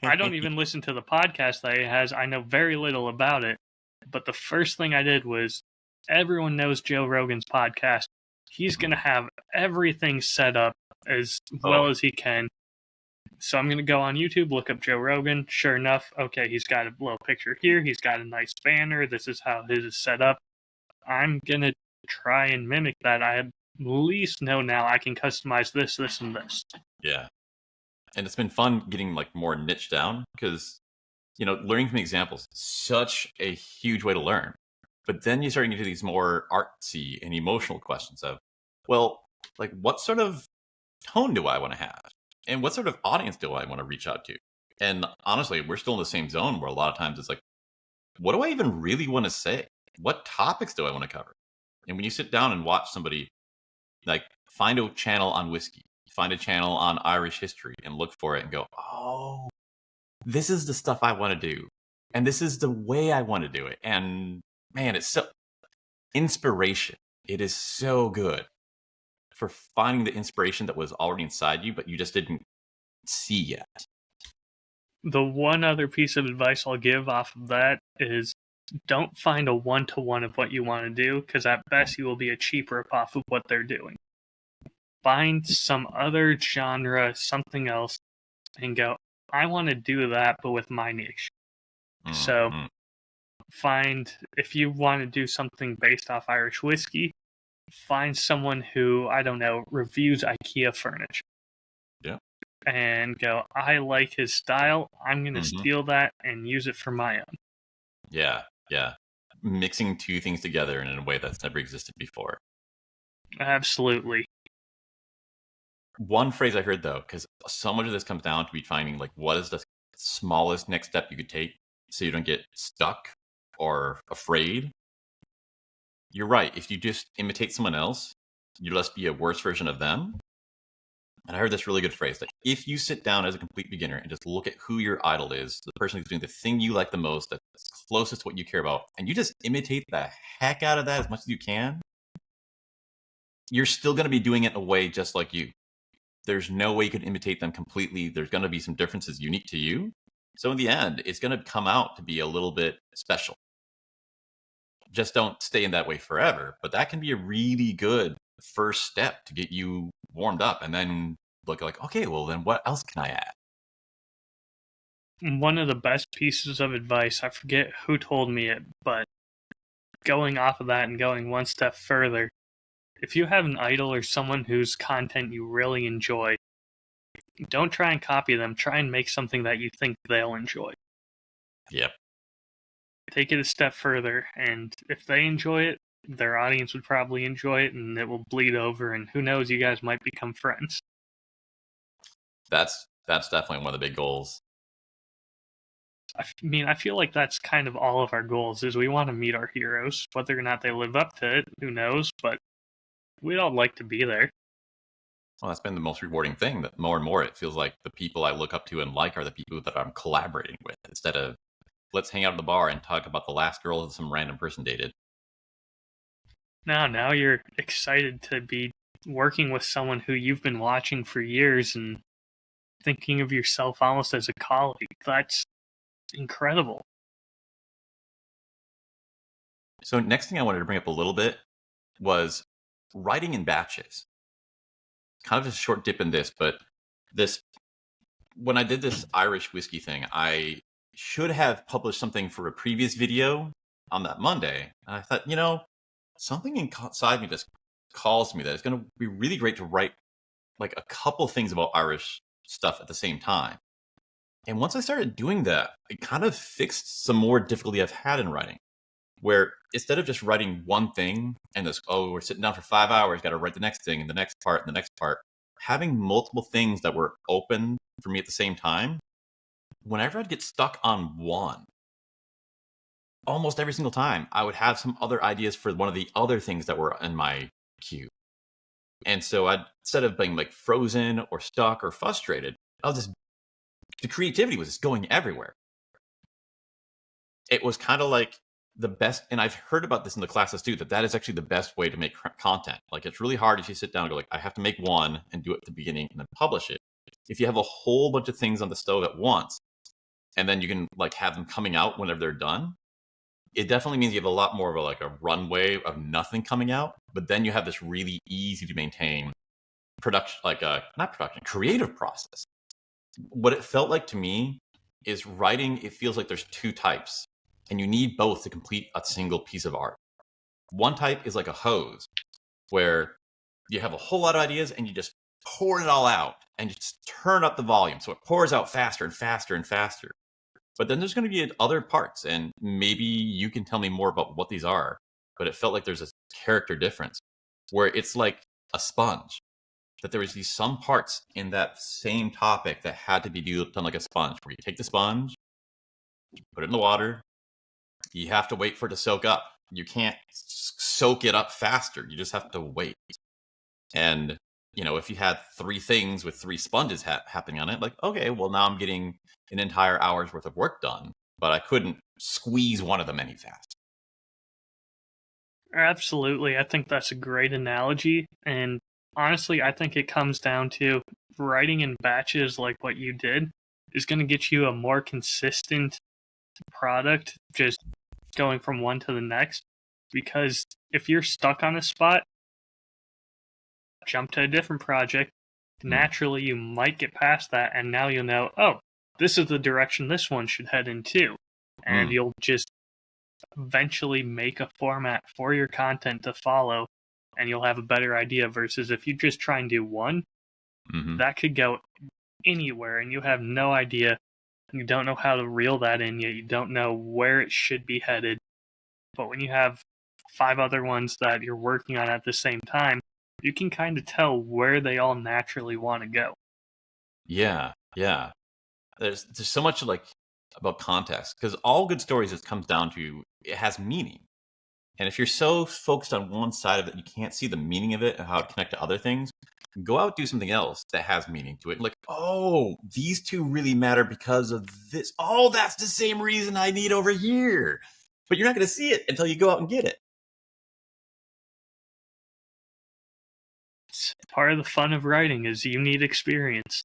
I don't even listen to the podcast that he has. I know very little about it. But the first thing I did was, everyone knows Joe Rogan's podcast. He's going to have everything set up as well as he can. So I'm going to go on YouTube, look up Joe Rogan. Sure enough, okay, he's got a little picture here. He's got a nice banner. This is how his is set up. I'm going to try and mimic that. I at least know now I can customize this, and this. Yeah. And it's been fun getting more niche down, because learning from examples, such a huge way to learn. But then you start getting into these more artsy and emotional questions of, well, like what sort of tone do I want to have? And what sort of audience do I want to reach out to? And honestly, we're still in the same zone where a lot of times it's like, what do I even really want to say? What topics do I want to cover? And when you sit down and watch somebody, like, find a channel on whiskey, find a channel on Irish history and look for it and go, oh, this is the stuff I want to do. And this is the way I want to do it. And man, it's so inspiration. It is so good for finding the inspiration that was already inside you, but you just didn't see yet. The one other piece of advice I'll give off of that is don't find a one-to-one of what you want to do, because at best you will be a cheap rip-off of what they're doing. Find some other genre, something else, and go, I want to do that, but with my niche. Mm-hmm. So find, if you want to do something based off Irish whiskey, find someone who, I don't know, reviews IKEA furniture. Yeah. And go, I like his style. I'm going to steal that and use it for my own. Yeah. Mixing two things together in a way that's never existed before. Absolutely. One phrase I heard, though, because so much of this comes down to be finding, like, what is the smallest next step you could take so you don't get stuck or afraid. You're right. If you just imitate someone else, you'll just be a worse version of them. And I heard this really good phrase that if you sit down as a complete beginner and just look at who your idol is, the person who's doing the thing you like the most, that's closest to what you care about, and you just imitate the heck out of that as much as you can, you're still going to be doing it in a way just like you. There's no way you can imitate them completely. There's going to be some differences unique to you. So in the end, it's going to come out to be a little bit special. Just don't stay in that way forever. But that can be a really good first step to get you warmed up, and then look like, okay, well, then what else can I add? One of the best pieces of advice, I forget who told me it, but going off of that and going one step further, if you have an idol or someone whose content you really enjoy, don't try and copy them. Try and make something that you think they'll enjoy. Yep. Take it a step further, and if they enjoy it, their audience would probably enjoy it, and it will bleed over, and who knows, you guys might become friends. That's definitely one of the big goals. I mean, I feel like that's kind of all of our goals, is we want to meet our heroes. Whether or not they live up to it, who knows, but we'd all like to be there. Well, that's been the most rewarding thing, that more and more it feels like the people I look up to and like are the people that I'm collaborating with, instead of let's hang out at the bar and talk about the last girl that some random person dated. Now you're excited to be working with someone who you've been watching for years and thinking of yourself almost as a colleague. That's incredible. So next thing I wanted to bring up a little bit was writing in batches. Kind of a short dip in this, but when I did this Irish whiskey thing, I should have published something for a previous video on that Monday. And I thought, something inside me just calls me that it's going to be really great to write like a couple things about Irish stuff at the same time. And once I started doing that, it kind of fixed some more difficulty I've had in writing, where instead of just writing one thing and this, we're sitting down for 5 hours, got to write the next thing and the next part and the next part, having multiple things that were open for me at the same time, whenever I'd get stuck on one, almost every single time, I would have some other ideas for one of the other things that were in my queue. And so instead of being like frozen or stuck or frustrated, the creativity was just going everywhere. It was kind of like the best, and I've heard about this in the classes too, that is actually the best way to make content. Like, it's really hard if you sit down and go like, I have to make one and do it at the beginning and then publish it. If you have a whole bunch of things on the stove at once, and then you can like have them coming out whenever they're done, it definitely means you have a lot more of a runway of nothing coming out. But then you have this really easy to maintain creative process. What it felt like to me is writing, it feels like there's two types, and you need both to complete a single piece of art. One type is like a hose, where you have a whole lot of ideas and you just pour it all out and you just turn up the volume so it pours out faster and faster and faster. But then there's going to be other parts, and maybe you can tell me more about what these are. But it felt like there's a character difference where it's like a sponge. That there was these some parts in that same topic that had to be done like a sponge, where you take the sponge, put it in the water, you have to wait for it to soak up. You can't soak it up faster. You just have to wait. And, if you had 3 things with 3 sponges happening on it, like, okay, well, now I'm getting an entire hour's worth of work done, but I couldn't squeeze one of them any fast. Absolutely. I think that's a great analogy. And honestly, I think it comes down to writing in batches like what you did is going to get you a more consistent product, just going from one to the next. Because if you're stuck on a spot, jump to a different project, naturally you might get past that, and now you'll know, oh, this is the direction this one should head into. And you'll just eventually make a format for your content to follow, and you'll have a better idea, versus if you just try and do one, that could go anywhere, and you have no idea. You don't know how to reel that in yet. You don't know where it should be headed. But when you have 5 other ones that you're working on at the same time, you can kind of tell where they all naturally want to go. Yeah. There's so much about context, because all good stories, it comes down to it has meaning. And if you're so focused on one side of it, you can't see the meaning of it and how it connects to other things. Go out, do something else that has meaning to it. Like, oh, these 2 really matter because of this. Oh, that's the same reason I need over here. But you're not going to see it until you go out and get it. It's part of the fun of writing is you need experience.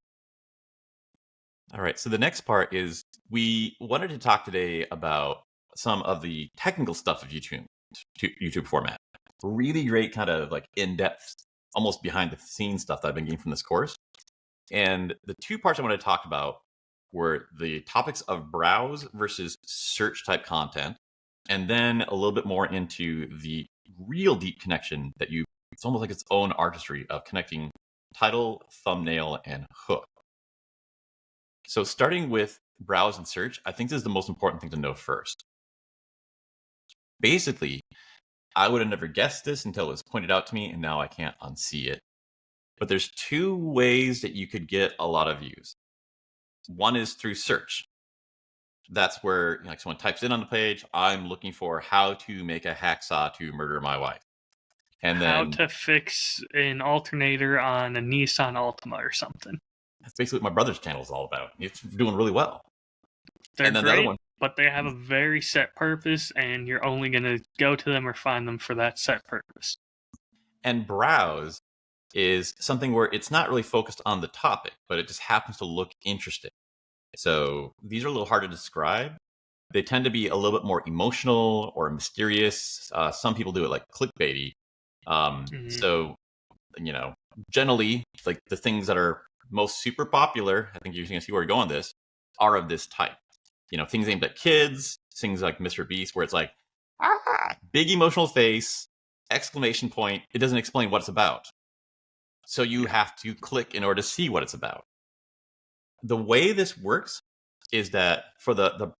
All right. So the next part is we wanted to talk today about some of the technical stuff of YouTube format. Really great kind of in-depth, almost behind the scenes stuff that I've been getting from this course. And the 2 parts I wanted to talk about were the topics of browse versus search type content, and then a little bit more into the real deep connection it's almost like its own artistry of connecting title, thumbnail, and hook. So starting with browse and search, I think this is the most important thing to know first. Basically, I would have never guessed this until it was pointed out to me, and now I can't unsee it. But there's 2 ways that you could get a lot of views. One is through search. That's where someone types in on the page, I'm looking for how to make a hacksaw to murder my wife. And then how to fix an alternator on a Nissan Altima or something. That's basically what my brother's channel is all about. It's doing really well. They're great, the other one, but they have a very set purpose, and you're only going to go to them or find them for that set purpose. And browse is something where it's not really focused on the topic, but it just happens to look interesting. So these are a little hard to describe. They tend to be a little bit more emotional or mysterious. Some people do it like clickbaity. So, generally, like the things that are most super popular, I think you're going to see where we're going with this, are of this type. Things aimed at kids, things like Mr. Beast, where it's like, big emotional face, exclamation point. It doesn't explain what it's about. So you have to click in order to see what it's about. The way this works is that for the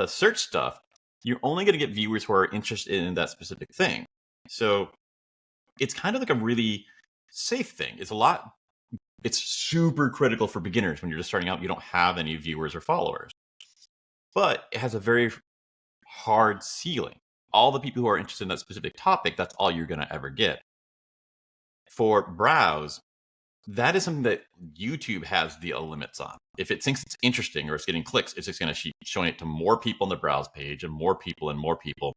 search stuff, you're only going to get viewers who are interested in that specific thing. So it's kind of like a really safe thing. It's super critical for beginners when you're just starting out. You don't have any viewers or followers. But it has a very hard ceiling. All the people who are interested in that specific topic, that's all you're going to ever get. For browse, that is something that YouTube has the limits on. If it thinks it's interesting or it's getting clicks, it's just going to keep showing it to more people on the browse page and more people and more people.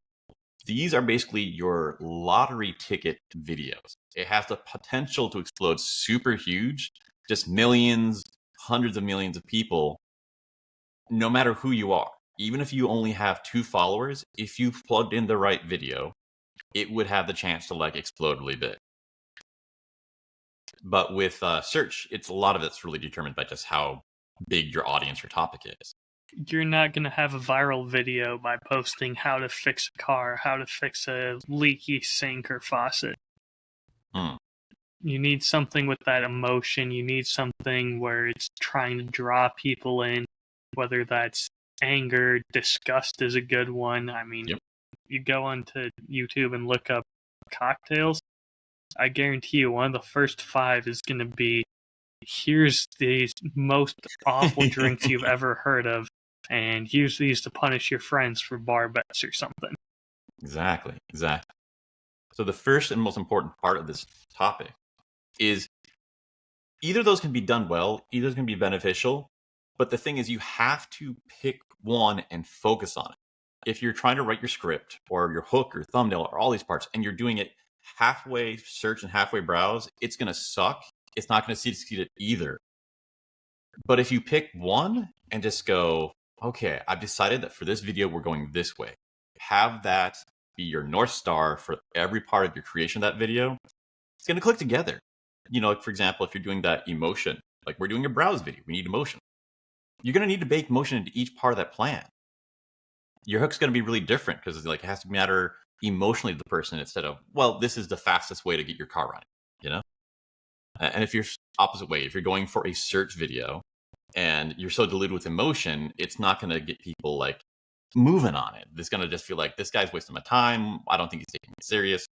These are basically your lottery ticket videos. It has the potential to explode super huge, just millions, hundreds of millions of people, no matter who you are. Even if you only have 2 followers, if you plugged in the right video, it would have the chance to explode really big. But with search, a lot of it's really determined by just how big your audience or topic is. You're not going to have a viral video by posting how to fix a car, how to fix a leaky sink or faucet. You need something with that emotion. You need something where it's trying to draw people in, whether that's anger, disgust is a good one. I mean, Yep. you go onto YouTube and look up cocktails. I guarantee you, one of the first 5 is going to be, here's these most awful drinks you've ever heard of, and use these to punish your friends for bar bets or something. Exactly. So the first and most important part of this topic is either of those can be done well, either is going to be beneficial, but the thing is you have to pick one and focus on it. If you're trying to write your script or your hook or thumbnail or all these parts and you're doing it halfway search and halfway browse, it's going to suck. It's not going to succeed at either. But if you pick one and just go, okay, I've decided that for this video, we're going this way. Have that be your North Star for every part of your creation of that video. It's going to click together. You know, like for example, if you're doing that emotion, like we're doing a browse video, we need emotion. You're going to need to bake emotion into each part of that plan. Your hook's going to be really different because like it has to matter emotionally to the person instead of, well, this is the fastest way to get your car running, you know? And if you're opposite way, if you're going for a search video and you're so diluted with emotion, it's not going to get people like moving on it. It's going to just feel like this guy's wasting my time. I don't think he's taking it serious.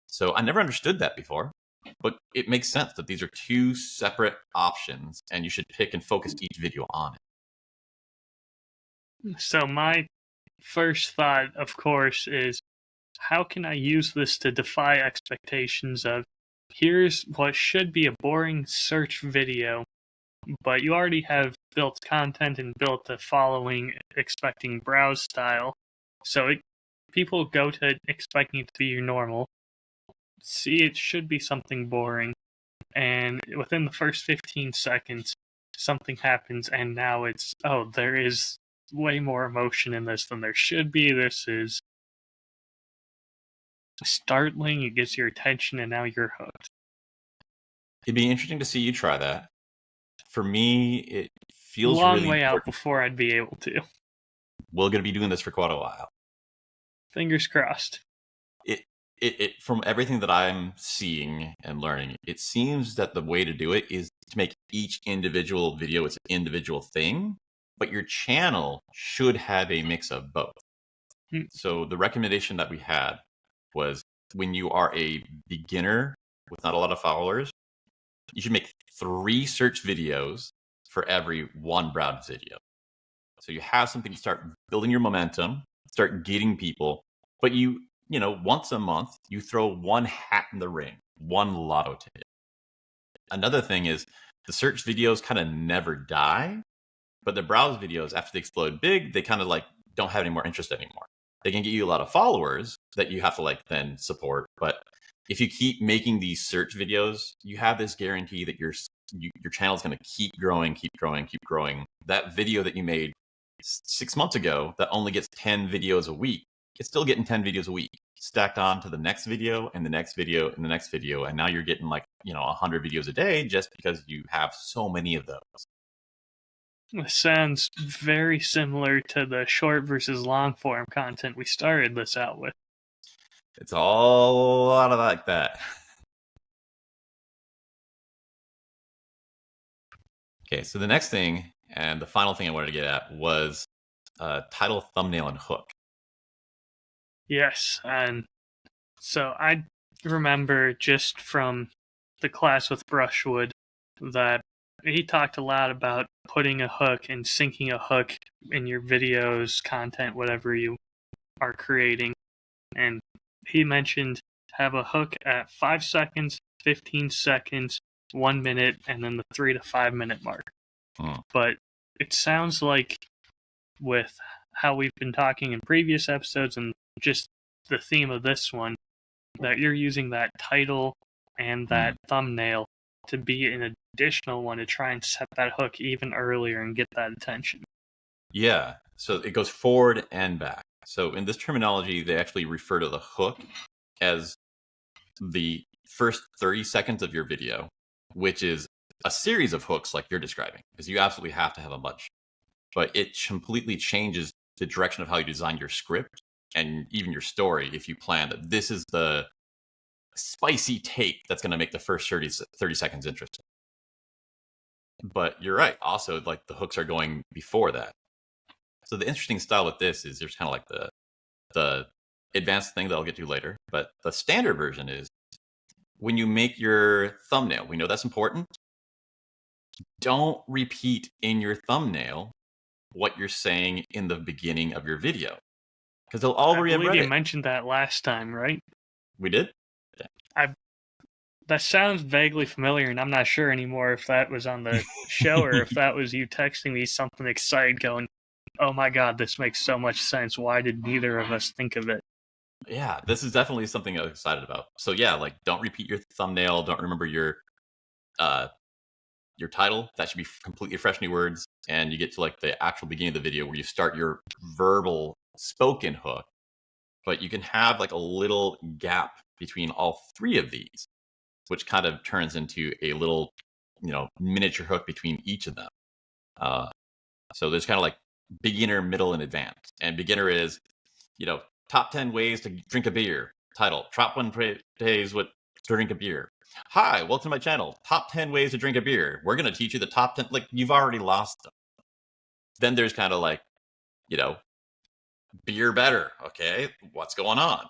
So I never understood that before, but it makes sense that these are 2 separate options and you should pick and focus each video on it. So my first thought, of course, is how can I use this to defy expectations of, here's what should be a boring search video, but you already have built content and built a following expecting browse style. So people go to expecting it to be your normal. See, it should be something boring. And within the first 15 seconds, something happens, and now it's, oh, there is way more emotion in this than there should be. This is startling. It gets your attention, and now you're hooked. It'd be interesting to see you try that. For me, it feels long really way important. Out before I'd be able to. We're going to be doing this for quite a while. Fingers crossed. It from everything that I'm seeing and learning, it seems that the way to do it is to make each individual video its individual thing, but your channel should have a mix of both. So the recommendation that we had was when you are a beginner with not a lot of followers, you should make 3 search videos for every 1 browse video. So you have something to start building your momentum, start getting people, but you know, once a month, you throw 1 hat in the ring, 1 lotto ticket. Another thing is the search videos kind of never die, but the browse videos, after they explode big, they kind of like don't have any more interest anymore. They can get you a lot of followers that you have to like then support. But if you keep making these search videos, you have this guarantee that your channel is going to keep growing. That video that you made 6 months ago that only gets 10 videos a week, it's still getting 10 videos a week stacked on to the next video and the next video and the next video. And now you're getting like, 100 videos a day just because you have so many of those. This sounds very similar to the short versus long form content we started this out with. It's all a lot of like that. Okay, so the next thing and the final thing I wanted to get at was title, thumbnail, and hook. Yes, and so I remember just from the class with Brushwood that he talked a lot about putting a hook and syncing a hook in your videos, content, whatever you are creating. And he mentioned have a hook at 5 seconds, 15 seconds, 1 minute, and then the 3 to 5 minute mark. But it sounds like with how we've been talking in previous episodes and just the theme of this one, that you're using that title and that thumbnail to be an additional one to try and set that hook even earlier and get that attention. Yeah, so it goes forward and back. So in this terminology, they actually refer to the hook as the first 30 seconds of your video, which is a series of hooks like you're describing, because you absolutely have to have a bunch. But it completely changes the direction of how you design your script and even your story if you plan that this is the spicy take that's going to make the first 30 seconds interesting. But you're right. Also, like the hooks are going before that. So the interesting style with this is there's kind of like the advanced thing that I'll get to later. But the standard version is when you make your thumbnail, we know that's important. Don't repeat in your thumbnail what you're saying in the beginning of your video, because they'll already have read it. You mentioned that last time, right? We did? Yeah. That sounds vaguely familiar, and I'm not sure anymore if that was on the show or if that was you texting me something excited going, oh my god, this makes so much sense. Why did neither of us think of it? Yeah, this is definitely something I'm excited about. So yeah, like don't repeat your thumbnail. Don't remember your title. That should be completely fresh new words. And you get to like the actual beginning of the video where you start your verbal spoken hook. But you can have like a little gap between all three of these, which kind of turns into a little, miniature hook between each of them. So there's kind of like beginner, middle, and advanced. And beginner is, top 10 ways to drink a beer. Title, top 1 ways to drink a beer. Hi, welcome to my channel. Top 10 ways to drink a beer. We're going to teach you the top 10. Like, you've already lost them. Then there's kind of like, beer better. Okay, what's going on?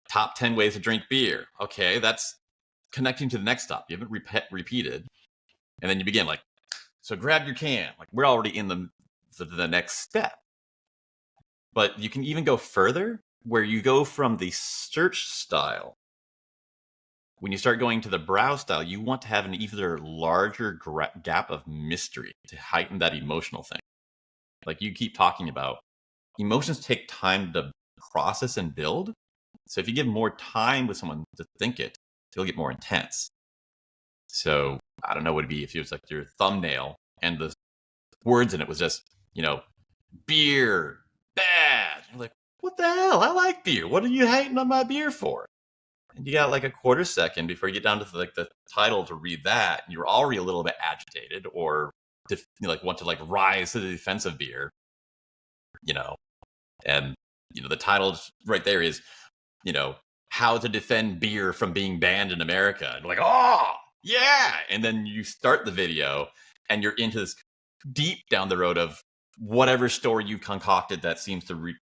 Top 10 ways to drink beer. Okay, that's connecting to the next stop. You haven't repeated. And then you begin like, so grab your can. Like, we're already in the next step. But you can even go further, where you go from the search style. When you start going to the browse style, you want to have an either larger gap of mystery to heighten that emotional thing. Like you keep talking about, emotions take time to process and build. So if you give more time with someone to think it, it'll get more intense. So I don't know what it'd be if it was like your thumbnail and the words in it was just, beer, bad. You're like, what the hell? I like beer. What are you hating on my beer for? And you got like a quarter second before you get down to the title to read that. And you're already a little bit agitated or want to rise to the defense of beer, and the title right there is, how to defend beer from being banned in America. And like, oh yeah. And then you start the video and you're into this deep down the road of whatever story you concocted that seems to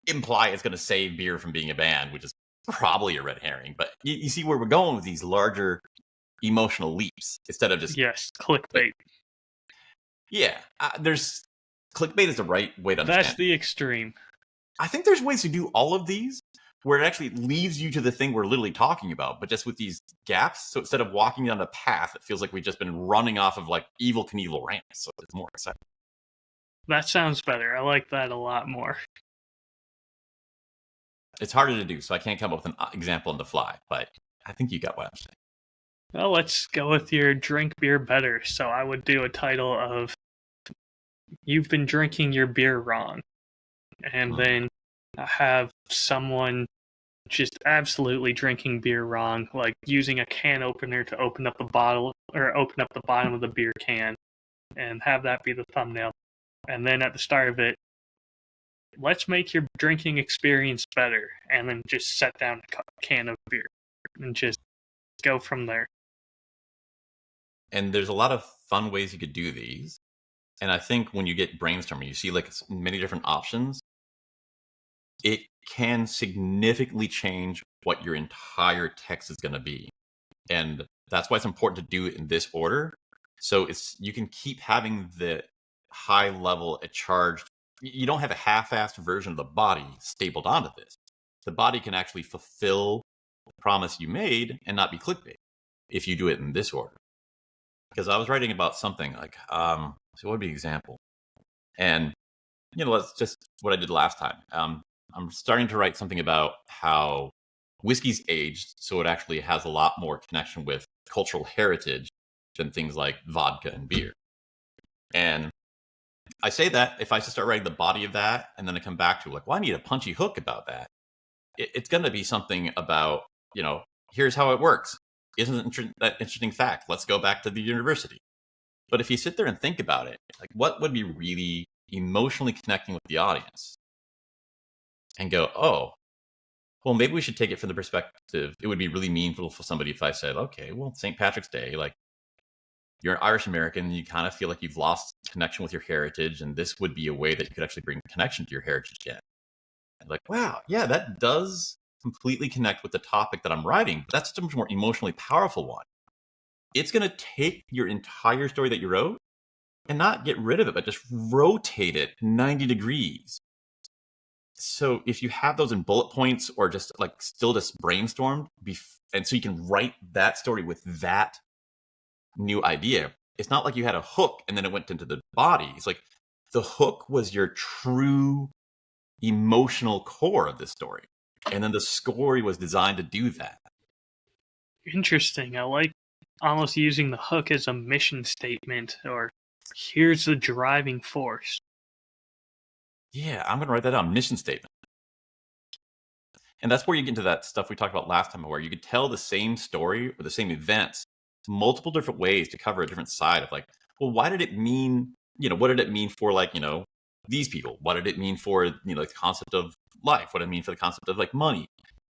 imply it's going to save beer from being a band, which is probably a red herring. But you see where we're going with these larger emotional leaps instead of just clickbait. Yeah, there's clickbait is the right way to understand. That's the extreme. I think there's ways to do all of these where it actually leads you to the thing we're literally talking about, but just with these gaps. So instead of walking down a path, it feels like we've just been running off of like Evel Knievel ramps. So it's more exciting. That sounds better. I like that a lot more. It's harder to do, so I can't come up with an example on the fly, but I think you got what I'm saying. Well, let's go with your drink beer better. So I would do a title of You've Been Drinking Your Beer Wrong. And then have someone just absolutely drinking beer wrong, like using a can opener to open up the bottle or open up the bottom of the beer can, and have that be the thumbnail. And then at the start of it, let's make your drinking experience better, and then just set down a can of beer and just go from there. And there's a lot of fun ways you could do these. And I think when you get brainstorming, you see like many different options. It can significantly change what your entire text is going to be. And that's why it's important to do it in this order. So you can keep having the high level charged. You don't have a half-assed version of the body stapled onto this. The body can actually fulfill the promise you made and not be clickbait if you do it in this order. Because I was writing about something like, so what would be an example? And, that's just what I did last time. I'm starting to write something about how whiskey's aged, so it actually has a lot more connection with cultural heritage than things like vodka and beer. And I say that if I just start writing the body of that, and then I come back to like, well, I need a punchy hook about that. It's going to be something about, here's how it works. Isn't that interesting fact? Let's go back to the university. But if you sit there and think about it, like what would be really emotionally connecting with the audience? And go, oh, well, maybe we should take it from the perspective. It would be really meaningful for somebody if I said, okay, well, St. Patrick's Day, like you're an Irish American, you kind of feel like you've lost connection with your heritage, and this would be a way that you could actually bring connection to your heritage again. And like, wow, yeah, that does completely connect with the topic that I'm writing, but that's a much more emotionally powerful one. It's going to take your entire story that you wrote and not get rid of it, but just rotate it 90 degrees. So if you have those in bullet points or just like still just brainstormed, and so you can write that story with that new idea, it's not like you had a hook and then it went into the body. It's like the hook was your true emotional core of this story. And then the story was designed to do that. Interesting. I like almost using the hook as a mission statement, or here's the driving force. Yeah, I'm going to write that down. Mission statement. And that's where you get into that stuff we talked about last time, where you could tell the same story or the same events multiple different ways to cover a different side of like, well, why did it mean, what did it mean for like, these people? What did it mean for, like the concept of life? What did it mean for the concept of like money?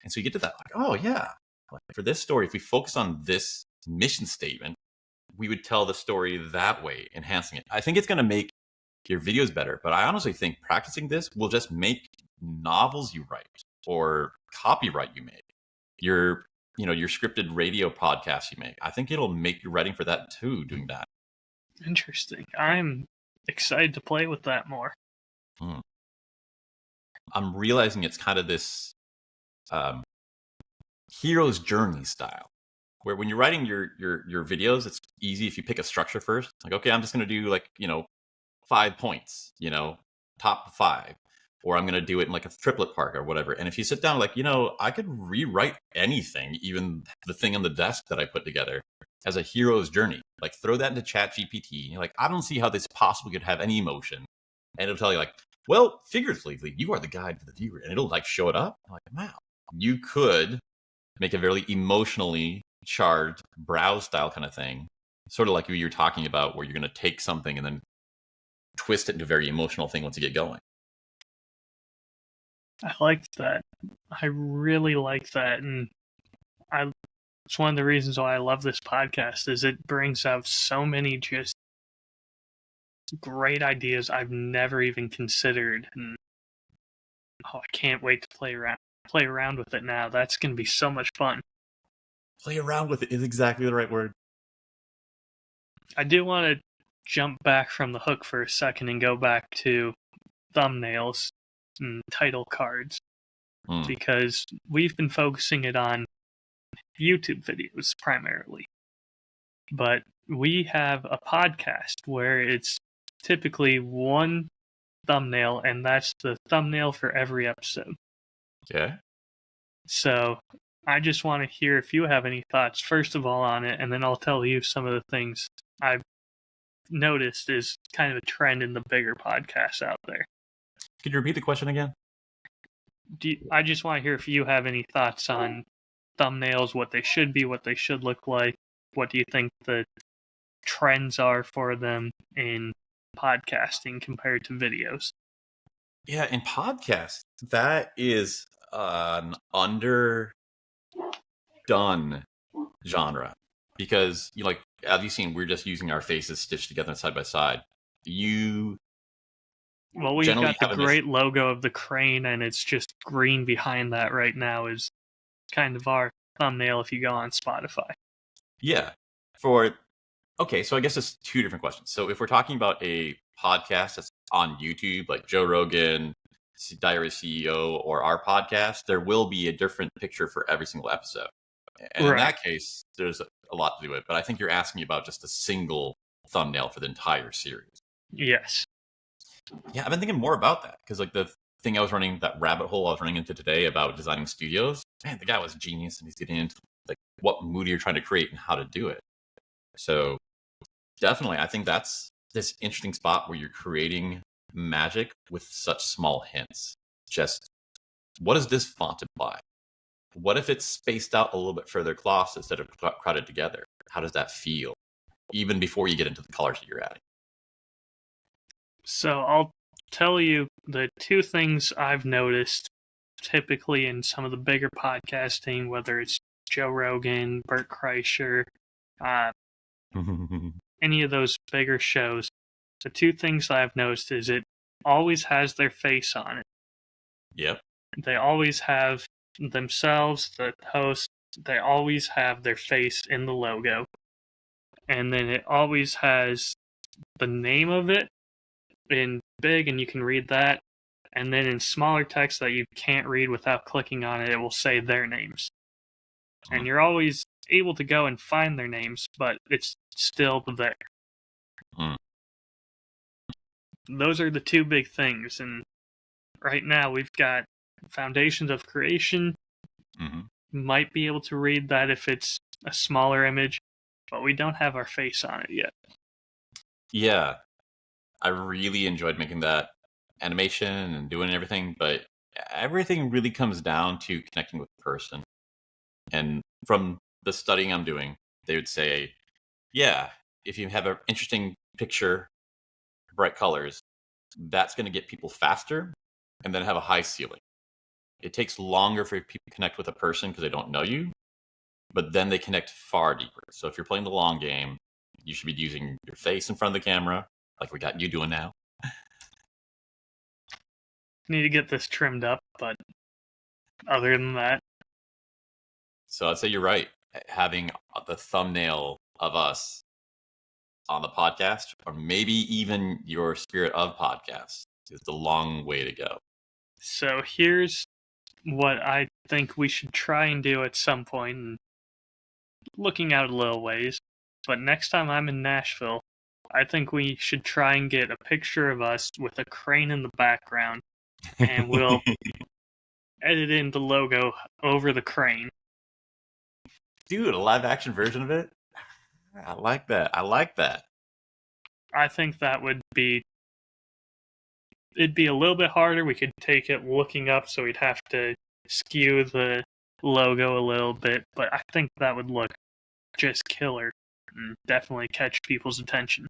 And so you get to that, like, oh yeah, like, for this story, if we focus on this mission statement, we would tell the story that way, enhancing it. I think it's going to make your videos better, but I honestly think practicing this will just make novels you write or copyright you make, your scripted radio podcast you make. I think it'll make your writing for that too, doing that. Interesting. I'm excited to play with that more. I'm realizing it's kind of this hero's journey style, where when you're writing your videos, it's easy if you pick a structure first. Like, okay, I'm just going to do like, 5 points, top 5. Or I'm going to do it in like a triplet part or whatever. And if you sit down, like, I could rewrite anything, even the thing on the desk that I put together, as a hero's journey. Like, throw that into ChatGPT. You're like, I don't see how this possibly could have any emotion. And it'll tell you, like, well, figuratively, you are the guide for the viewer. And it'll like show it up. I'm like, wow, you could make a very emotionally charged browse style kind of thing. Sort of like you were talking about, where you're going to take something and then twist it into a very emotional thing once you get going. I liked that. I really like that. And it's one of the reasons why I love this podcast, is it brings out so many just great ideas I've never even considered. And I can't wait to play around with it now. That's going to be so much fun. Play around with it is exactly the right word. I do want to jump back from the hook for a second and go back to thumbnails and title cards, because we've been focusing it on YouTube videos primarily, but we have a podcast where it's typically one thumbnail, and that's the thumbnail for every episode. Okay. So I just want to hear if you have any thoughts, first of all, on it, and then I'll tell you some of the things I've noticed is kind of a trend in the bigger podcasts out there. Could you repeat the question again? I just want to hear if you have any thoughts on thumbnails, what they should be, what they should look like. What do you think the trends are for them in podcasting compared to videos? Yeah, in podcasts, that is an underdone genre, because like, as you've seen, we're just using our faces stitched together side by side. Well, we've got the great logo of the crane, and it's just green behind that right now is kind of our thumbnail if you go on Spotify. Yeah. Okay, so I guess it's two different questions. So if we're talking about a podcast that's on YouTube, like Joe Rogan, Diary CEO, or our podcast, there will be a different picture for every single episode. And in that case, there's a lot to do with it. But I think you're asking about just a single thumbnail for the entire series. Yes. Yeah, I've been thinking more about that, because like the thing that rabbit hole I was running into today about designing studios, man, the guy was a genius, and he's getting into like what mood you're trying to create and how to do it. So definitely, I think that's this interesting spot where you're creating magic with such small hints. Just, what does this font imply? What if it's spaced out a little bit further across instead of crowded together? How does that feel? Even before you get into the colors that you're adding. So I'll tell you the two things I've noticed typically in some of the bigger podcasting, whether it's Joe Rogan, Bert Kreischer, any of those bigger shows, the two things that I've noticed is it always has their face on it. Yep. They always have themselves, the host, they always have their face in the logo. And then it always has the name of it in big, and you can read that. And then in smaller text that you can't read without clicking on it, it will say their names. And you're always able to go and find their names, but it's still there. Those are the two big things. And right now we've got Foundations of Creation. Might be able to read that if it's a smaller image, but we don't have our face on it yet. Yeah. I really enjoyed making that animation and doing everything, but everything really comes down to connecting with the person. And from the studying I'm doing, they would say, yeah, if you have an interesting picture, bright colors, that's going to get people faster and then have a high ceiling. It takes longer for people to connect with a person because they don't know you, but then they connect far deeper. So if you're playing the long game, you should be using your face in front of the camera, like we got you doing now. Need to get this trimmed up, but other than that. So I'd say you're right. Having the thumbnail of us on the podcast, or maybe even your Spirit of Podcast, is the long way to go. So here's what I think we should try and do at some point, and looking out a little ways. But next time I'm in Nashville, I think we should try and get a picture of us with a crane in the background, and we'll edit in the logo over the crane. Dude, a live action version of it? I like that. I think that would be... It'd be a little bit harder. We could take it looking up, so we'd have to skew the logo a little bit, but I think that would look just killer and definitely catch people's attention.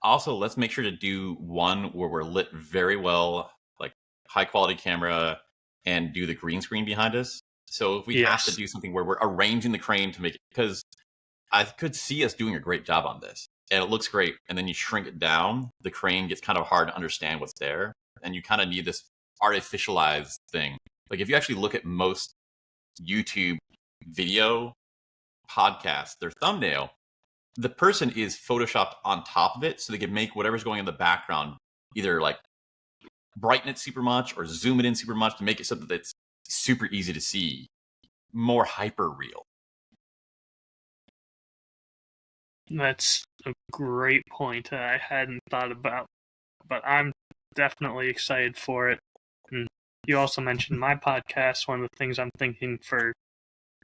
Also, let's make sure to do one where we're lit very well, like high quality camera, and do the green screen behind us. So if we have to do something where we're arranging the crane to make it, because I could see us doing a great job on this, and it looks great, and then you shrink it down, the crane gets kind of hard to understand what's there, and you kind of need this artificialized thing. Like if you actually look at most YouTube video podcasts, their thumbnail, the person is photoshopped on top of it so they can make whatever's going in the background either like brighten it super much or zoom it in super much to make it so that it's super easy to see, more hyper real. That's a great point I hadn't thought about, but I'm definitely excited for it. And you also mentioned my podcast. One of the things I'm thinking for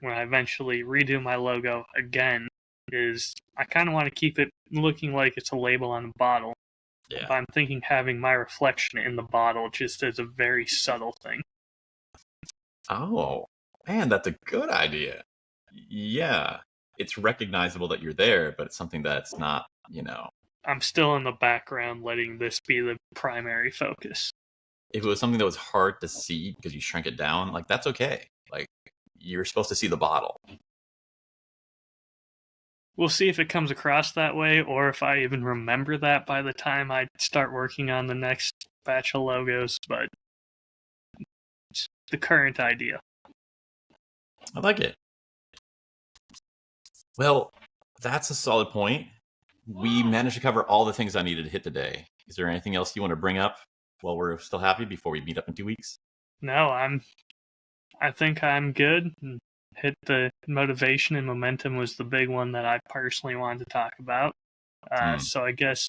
when I eventually redo my logo again is I kind of want to keep it looking like it's a label on a bottle. Yeah. But I'm thinking having my reflection in the bottle just as a very subtle thing. Oh, man, that's a good idea. Yeah. It's recognizable that you're there, but it's something that's not, I'm still in the background letting this be the primary focus. If it was something that was hard to see because you shrink it down, like that's okay. Like you're supposed to see the bottle. We'll see if it comes across that way or if I even remember that by the time I start working on the next batch of logos, but it's the current idea. I like it. Well, that's a solid point. We managed to cover all the things I needed to hit today. Is there anything else you want to bring up while we're still happy before we meet up in 2 weeks? No, I think I'm good. Hit the motivation and momentum was the big one that I personally wanted to talk about. So I guess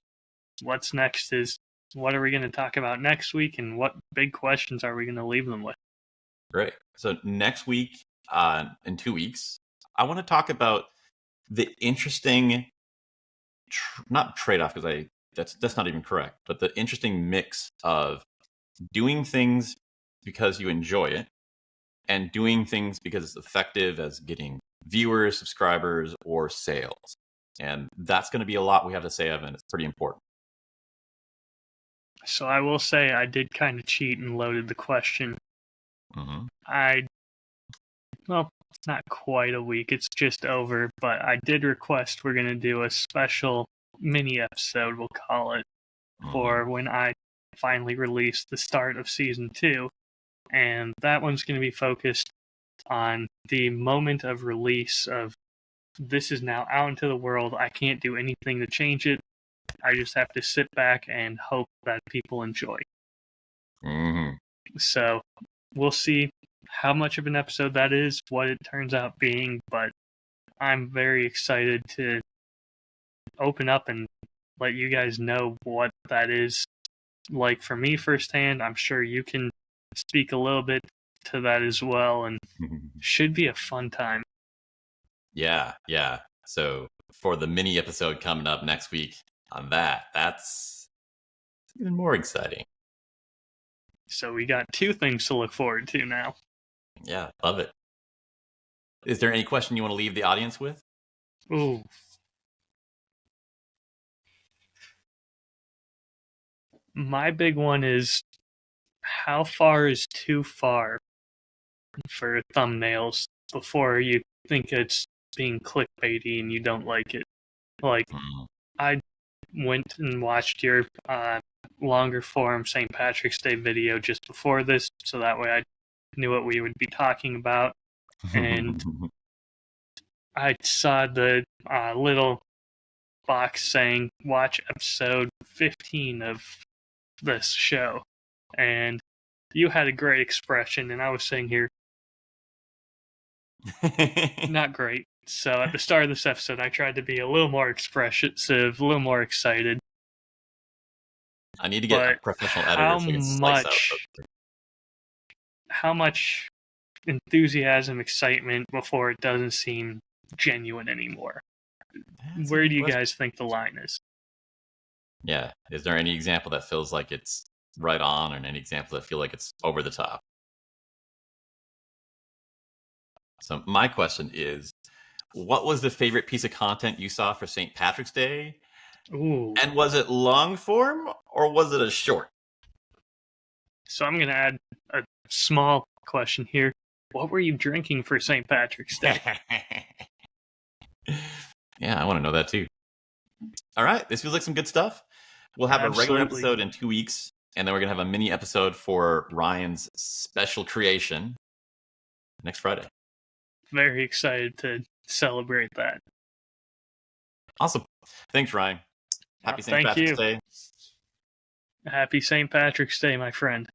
what's next is what are we going to talk about next week and what big questions are we going to leave them with? Great. So next week, in 2 weeks, I want to talk about the interesting, not trade-off because that's not even correct, but the interesting mix of doing things because you enjoy it and doing things because it's effective as getting viewers, subscribers, or sales. And that's going to be a lot we have to say of, and it's pretty important. So I will say I did kind of cheat and loaded the question. Mm-hmm. not quite a week. It's just over, but I did request we're going to do a special mini episode, we'll call it, for when I finally release the start of season 2. And that one's going to be focused on the moment of release of this is now out into the world. I can't do anything to change it. I just have to sit back and hope that people enjoy. So we'll see how much of an episode that is, what it turns out being, but I'm very excited to open up and let you guys know what that is like for me firsthand. I'm sure you can speak a little bit to that as well, and should be a fun time. Yeah. So for the mini episode coming up next week on that's even more exciting. So we got 2 things to look forward to now. Yeah, love it. Is there any question you want to leave the audience with? Ooh. My big one is, how far is too far for thumbnails before you think it's being clickbaity and you don't like it? Like, I went and watched your longer form St. Patrick's Day video just before this, so that way I knew what we would be talking about. And I saw the little box saying, watch episode 15 of this show. And you had a great expression, and I was sitting here, not great. So at the start of this episode, I tried to be a little more expressive, a little more excited. I need to get a professional editor so I can slice out. How much enthusiasm, excitement before it doesn't seem genuine anymore? Where do you guys think the line is? Yeah. Is there any example that feels like it's right on, or any example that feel like it's over the top? So my question is, what was the favorite piece of content you saw for St. Patrick's Day? Ooh. And was it long form or was it a short? So I'm going to add a small question here. What were you drinking for St. Patrick's Day? Yeah, I want to know that too. All right, this feels like some good stuff. We'll have a regular episode in 2 weeks, and then we're going to have a mini episode for Ryan's special creation next Friday. Very excited to celebrate that. Awesome. Thanks, Ryan. Happy St. Patrick's Day. Happy St. Patrick's Day, my friend.